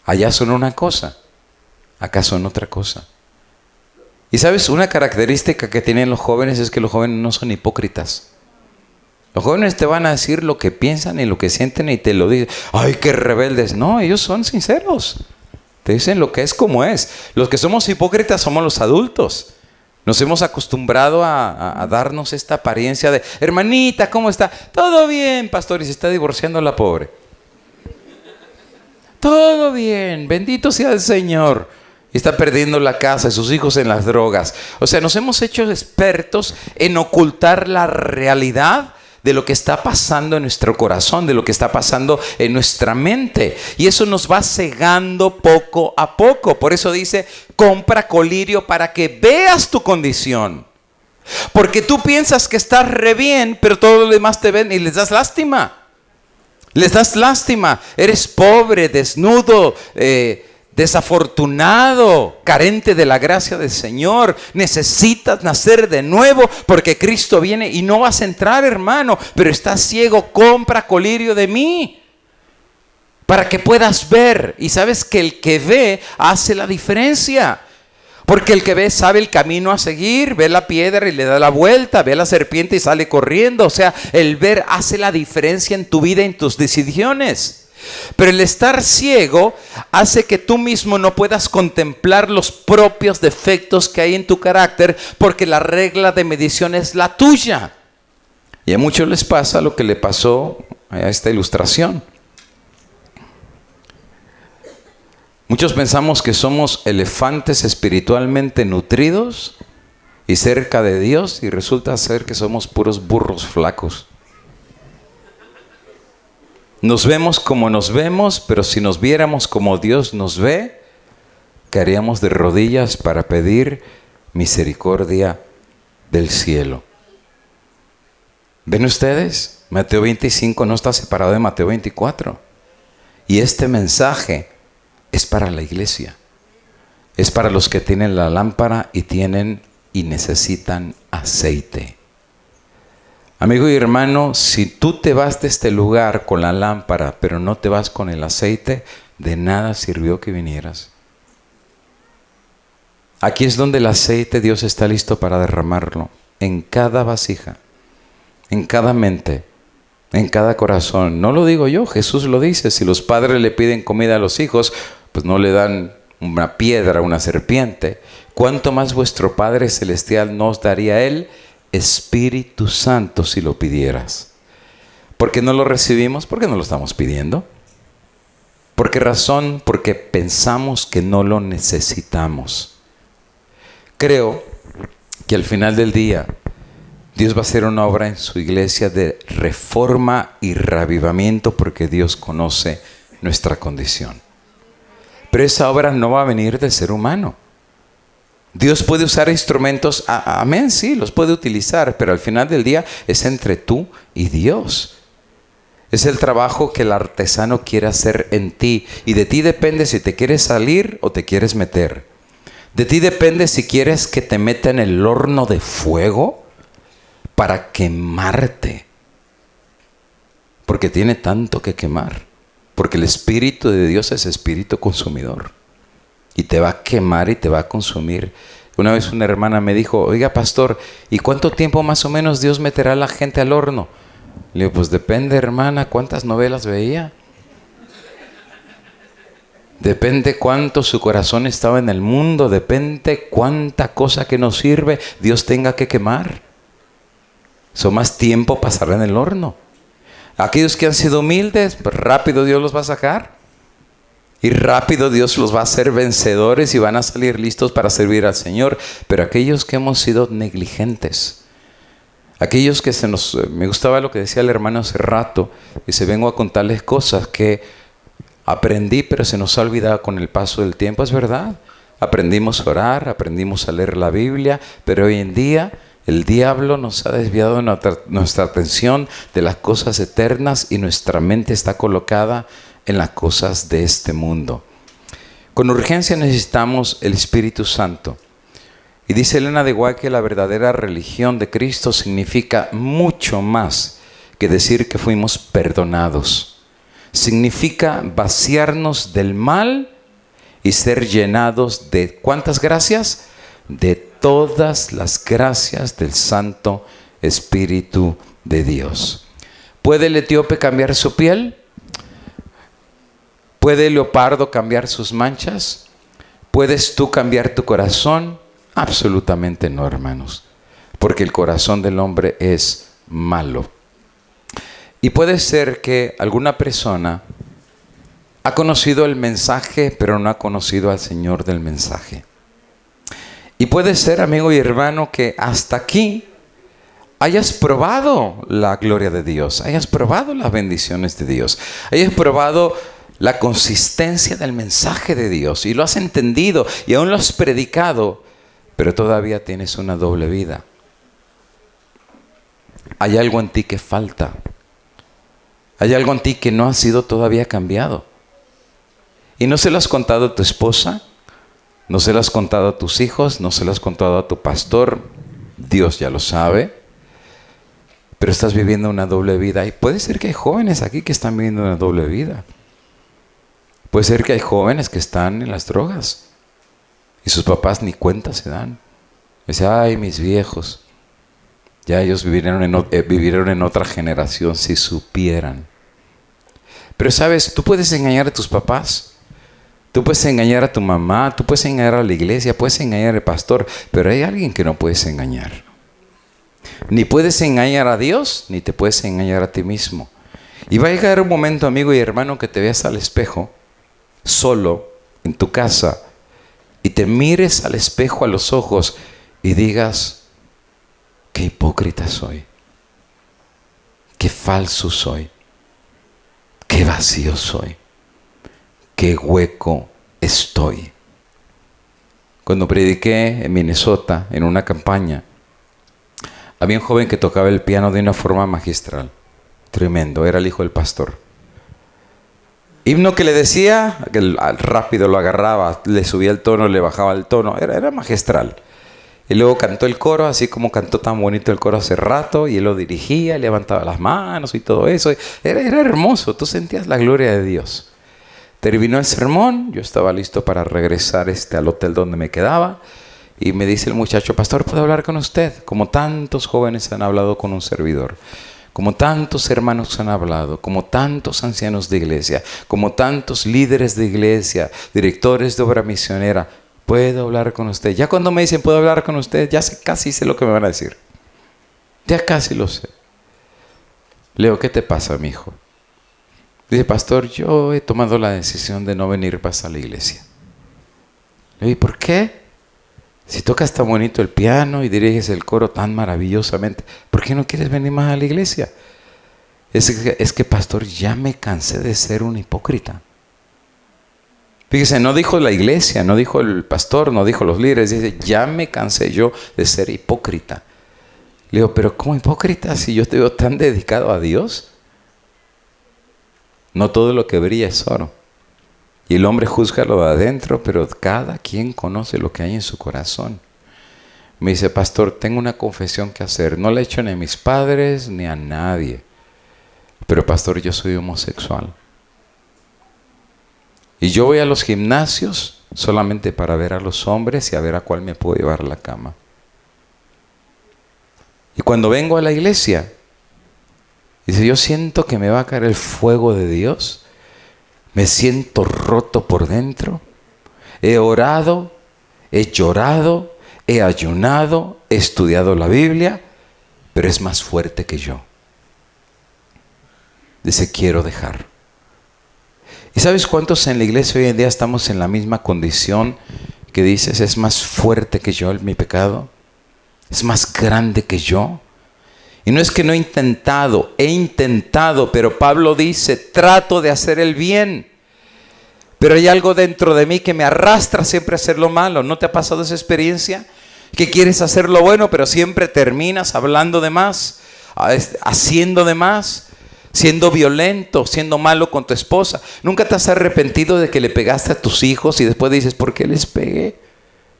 Speaker 1: Allá son una cosa, acá son otra cosa. Y sabes, una característica que tienen los jóvenes es que los jóvenes no son hipócritas. Los jóvenes te van a decir lo que piensan y lo que sienten y te lo dicen. ¡Ay, qué rebeldes! No, ellos son sinceros. Te dicen lo que es como es. Los que somos hipócritas somos los adultos. Nos hemos acostumbrado a darnos esta apariencia de, hermanita, ¿cómo está? Todo bien, pastor, y se está divorciando la pobre. Todo bien, bendito sea el Señor. Y está perdiendo la casa y sus hijos en las drogas. O sea, nos hemos hecho expertos en ocultar la realidad de lo que está pasando en nuestro corazón, de lo que está pasando en nuestra mente. Y eso nos va cegando poco a poco. Por eso dice, compra colirio para que veas tu condición. Porque tú piensas que estás re bien, pero todos los demás te ven y les das lástima. Les das lástima. Eres pobre, desnudo, desafortunado, carente de la gracia del Señor. Necesitas nacer de nuevo porque Cristo viene y no vas a entrar, hermano, pero estás ciego. Compra colirio de mí para que puedas ver. Y sabes que el que ve hace la diferencia, porque el que ve sabe el camino a seguir. Ve la piedra y le da la vuelta, ve a la serpiente y sale corriendo. O sea, el ver hace la diferencia en tu vida, en tus decisiones. Pero el estar ciego hace que tú mismo no puedas contemplar los propios defectos que hay en tu carácter, porque la regla de medición es la tuya. Y a muchos les pasa lo que le pasó a esta ilustración. Muchos pensamos que somos elefantes espiritualmente nutridos y cerca de Dios, y resulta ser que somos puros burros flacos. Nos vemos como nos vemos, pero si nos viéramos como Dios nos ve, caeríamos de rodillas para pedir misericordia del cielo. ¿Ven ustedes? Mateo 25 no está separado de Mateo 24. Y este mensaje es para la iglesia. Es para los que tienen la lámpara y necesitan aceite. Amigo y hermano, si tú te vas de este lugar con la lámpara, pero no te vas con el aceite, de nada sirvió que vinieras. Aquí es donde el aceite Dios está listo para derramarlo, en cada vasija, en cada mente, en cada corazón. No lo digo yo, Jesús lo dice. Si los padres le piden comida a los hijos, pues no le dan una piedra, una serpiente. ¿Cuánto más vuestro Padre Celestial nos daría a Él Espíritu Santo si lo pidieras? ¿Por qué no lo recibimos? ¿Por qué no lo estamos pidiendo? ¿Por qué razón? Porque pensamos que no lo necesitamos. Creo que al final del día Dios va a hacer una obra en su iglesia de reforma y reavivamiento, porque Dios conoce nuestra condición. Pero esa obra no va a venir del ser humano. Dios puede usar instrumentos, amén, sí, los puede utilizar, pero al final del día es entre tú y Dios. Es el trabajo que el artesano quiere hacer en ti, y de ti depende si te quieres salir o te quieres meter. De ti depende si quieres que te meta en el horno de fuego para quemarte, porque tiene tanto que quemar, porque el Espíritu de Dios es espíritu consumidor. Y te va a quemar y te va a consumir. Una vez una hermana me dijo, oiga pastor, ¿y cuánto tiempo más o menos Dios meterá a la gente al horno? Le digo, pues depende, hermana, cuántas novelas veía. Depende cuánto su corazón estaba en el mundo. Depende cuánta cosa que nos sirve Dios tenga que quemar. Son más tiempo pasará en el horno. Aquellos que han sido humildes, pues rápido Dios los va a sacar. Y rápido Dios los va a hacer vencedores y van a salir listos para servir al Señor. Pero aquellos que hemos sido negligentes, aquellos que me gustaba lo que decía el hermano hace rato, y se vengo a contarles cosas que aprendí, pero se nos ha olvidado con el paso del tiempo. Es verdad, aprendimos a orar, aprendimos a leer la Biblia, pero hoy en día el diablo nos ha desviado nuestra atención de las cosas eternas y nuestra mente está colocada en las cosas de este mundo. Con urgencia necesitamos el Espíritu Santo. Y dice Elena de White que la verdadera religión de Cristo significa mucho más que decir que fuimos perdonados. Significa vaciarnos del mal y ser llenados de ¿cuántas gracias? De todas las gracias del Santo Espíritu de Dios. ¿Puede el etíope cambiar su piel? ¿Puede el leopardo cambiar sus manchas? ¿Puedes tú cambiar tu corazón? Absolutamente no, hermanos, porque el corazón del hombre es malo. Y puede ser que alguna persona ha conocido el mensaje, pero no ha conocido al Señor del mensaje. Y puede ser, amigo y hermano, que hasta aquí hayas probado la gloria de Dios, hayas probado las bendiciones de Dios, hayas probado la consistencia del mensaje de Dios y lo has entendido y aún lo has predicado, pero todavía tienes una doble vida. Hay algo en ti que falta. Hay algo en ti que no ha sido todavía cambiado. Y no se lo has contado a tu esposa, no se lo has contado a tus hijos, no se lo has contado a tu pastor. Dios ya lo sabe. Pero estás viviendo una doble vida. Y puede ser que hay jóvenes aquí que están viviendo una doble vida. Puede ser que hay jóvenes que están en las drogas. Y sus papás ni cuenta se dan. Dice, ay, mis viejos. Ya ellos vivieron en otra generación si supieran. Pero sabes, tú puedes engañar a tus papás. Tú puedes engañar a tu mamá. Tú puedes engañar a la iglesia. Puedes engañar al pastor. Pero hay alguien que no puedes engañar. Ni puedes engañar a Dios, ni te puedes engañar a ti mismo. Y va a llegar un momento, amigo y hermano, que te veas al espejo, solo, en tu casa, y te mires al espejo a los ojos y digas, qué hipócrita soy, qué falso soy, qué vacío soy, qué hueco estoy. Cuando prediqué en Minnesota, en una campaña, había un joven que tocaba el piano de una forma magistral, tremendo, era el hijo del pastor. Himno que le decía, que rápido lo agarraba, le subía el tono, le bajaba el tono, era magistral. Y luego cantó el coro, así como cantó tan bonito el coro hace rato, y él lo dirigía, levantaba las manos y todo eso. Era hermoso, tú sentías la gloria de Dios. Terminó el sermón, yo estaba listo para regresar al hotel donde me quedaba, y me dice el muchacho, pastor, ¿puedo hablar con usted? Como tantos jóvenes han hablado con un servidor. Como tantos hermanos han hablado, como tantos ancianos de iglesia, como tantos líderes de iglesia, directores de obra misionera, ¿puedo hablar con usted? Ya cuando me dicen, ¿puedo hablar con usted? Ya casi sé lo que me van a decir. Ya casi lo sé. Leo, ¿qué te pasa, mi hijo? Dice, pastor, yo he tomado la decisión de no venir más a la iglesia. Le digo, ¿por qué? Si tocas tan bonito el piano y diriges el coro tan maravillosamente, ¿por qué no quieres venir más a la iglesia? Es que, pastor, ya me cansé de ser un hipócrita. Fíjese, no dijo la iglesia, no dijo el pastor, no dijo los líderes. Dice, ya me cansé yo de ser hipócrita. Le digo, pero ¿cómo hipócrita si yo te veo tan dedicado a Dios? No todo lo que brilla es oro. Y el hombre juzga lo de adentro, pero cada quien conoce lo que hay en su corazón. Me dice, pastor, tengo una confesión que hacer. No le he hecho ni a mis padres ni a nadie. Pero pastor, yo soy homosexual. Y yo voy a los gimnasios solamente para ver a los hombres y a ver a cuál me puedo llevar a la cama. Y cuando vengo a la iglesia, dice, yo siento que me va a caer el fuego de Dios. Me siento roto por dentro. He orado, he llorado, he ayunado, he estudiado la Biblia, pero es más fuerte que yo. Dice, quiero dejar. ¿Y sabes cuántos en la iglesia hoy en día estamos en la misma condición que dices, es más fuerte que yo mi pecado? ¿Es más grande que yo? Y no es que no he intentado, pero Pablo dice, trato de hacer el bien, Pero hay algo dentro de mí que me arrastra siempre a hacer lo malo. ¿No te ha pasado esa experiencia? Que quieres hacer lo bueno, pero siempre terminas hablando de más, haciendo de más, siendo violento, siendo malo con tu esposa. ¿Nunca te has arrepentido de que le pegaste a tus hijos y después dices, ¿por qué les pegué?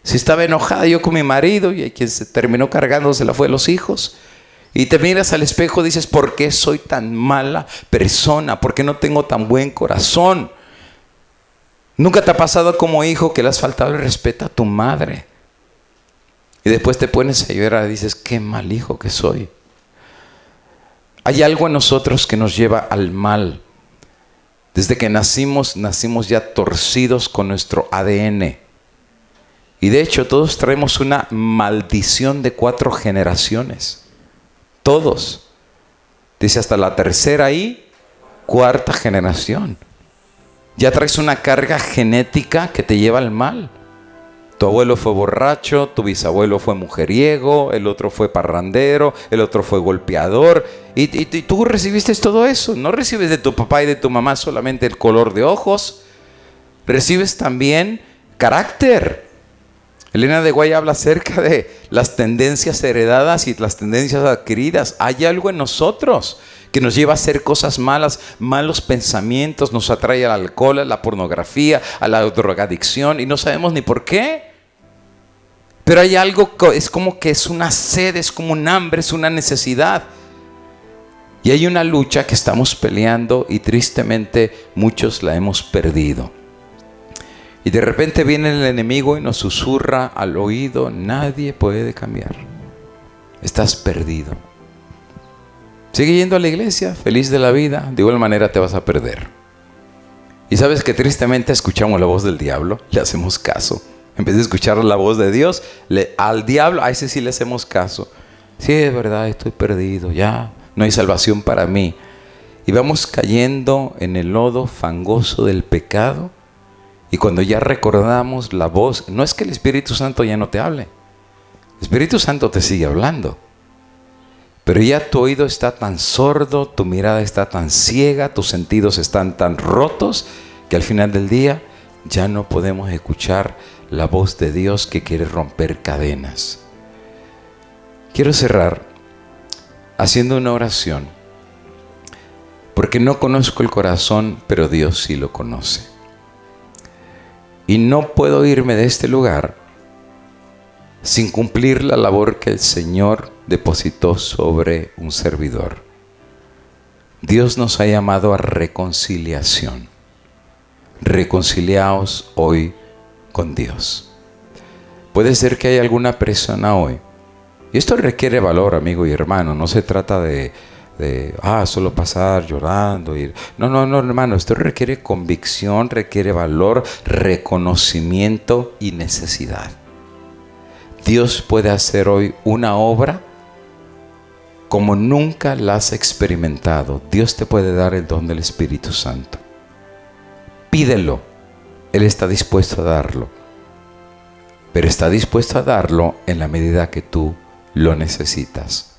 Speaker 1: Si estaba enojada yo con mi marido y quien se terminó cargándosela fue los hijos. Y te miras al espejo y dices, ¿por qué soy tan mala persona? ¿Por qué no tengo tan buen corazón? ¿Nunca te ha pasado como hijo que le has faltado el respeto a tu madre? Y después te pones a llorar y dices, qué mal hijo que soy. Hay algo en nosotros que nos lleva al mal. Desde que nacimos ya torcidos con nuestro ADN. Y de hecho todos traemos una maldición de 4 generaciones. Todos. Dice hasta la 3ª y 4ª generación. Ya traes una carga genética que te lleva al mal. Tu abuelo fue borracho, tu bisabuelo fue mujeriego, el otro fue parrandero, el otro fue golpeador. Y tú recibiste todo eso. No recibes de tu papá y de tu mamá solamente el color de ojos. Recibes también carácter. Elena de Guay habla acerca de las tendencias heredadas y las tendencias adquiridas. Hay algo en nosotros que nos lleva a hacer cosas malas, malos pensamientos, nos atrae al alcohol, a la pornografía, a la drogadicción y no sabemos ni por qué. Pero hay algo, es como que es una sed, es como un hambre, es una necesidad. Y hay una lucha que estamos peleando y tristemente muchos la hemos perdido. Y de repente viene el enemigo y nos susurra al oído, nadie puede cambiar. Estás perdido. Sigue yendo a la iglesia, feliz de la vida, de igual manera te vas a perder. Y sabes que tristemente escuchamos la voz del diablo, le hacemos caso. En vez de escuchar la voz de Dios, al diablo, a ese sí le hacemos caso. Sí, es verdad, estoy perdido, ya, no hay salvación para mí. Y vamos cayendo en el lodo fangoso del pecado. Y cuando ya recordamos la voz, no es que el Espíritu Santo ya no te hable. El Espíritu Santo te sigue hablando. Pero ya tu oído está tan sordo, tu mirada está tan ciega, tus sentidos están tan rotos, que al final del día ya no podemos escuchar la voz de Dios que quiere romper cadenas. Quiero cerrar haciendo una oración, porque no conozco el corazón, pero Dios sí lo conoce. Y no puedo irme de este lugar sin cumplir la labor que el Señor depositó sobre un servidor. Dios nos ha llamado a reconciliación. Reconciliaos hoy con Dios. Puede ser que haya alguna persona hoy, y esto requiere valor, amigo y hermano. No se trata de solo pasar llorando. No, hermano, esto requiere convicción, requiere valor, reconocimiento y necesidad. Dios puede hacer hoy una obra como nunca la has experimentado. Dios te puede dar el don del Espíritu Santo. Pídelo. Él está dispuesto a darlo. Pero está dispuesto a darlo en la medida que tú lo necesitas.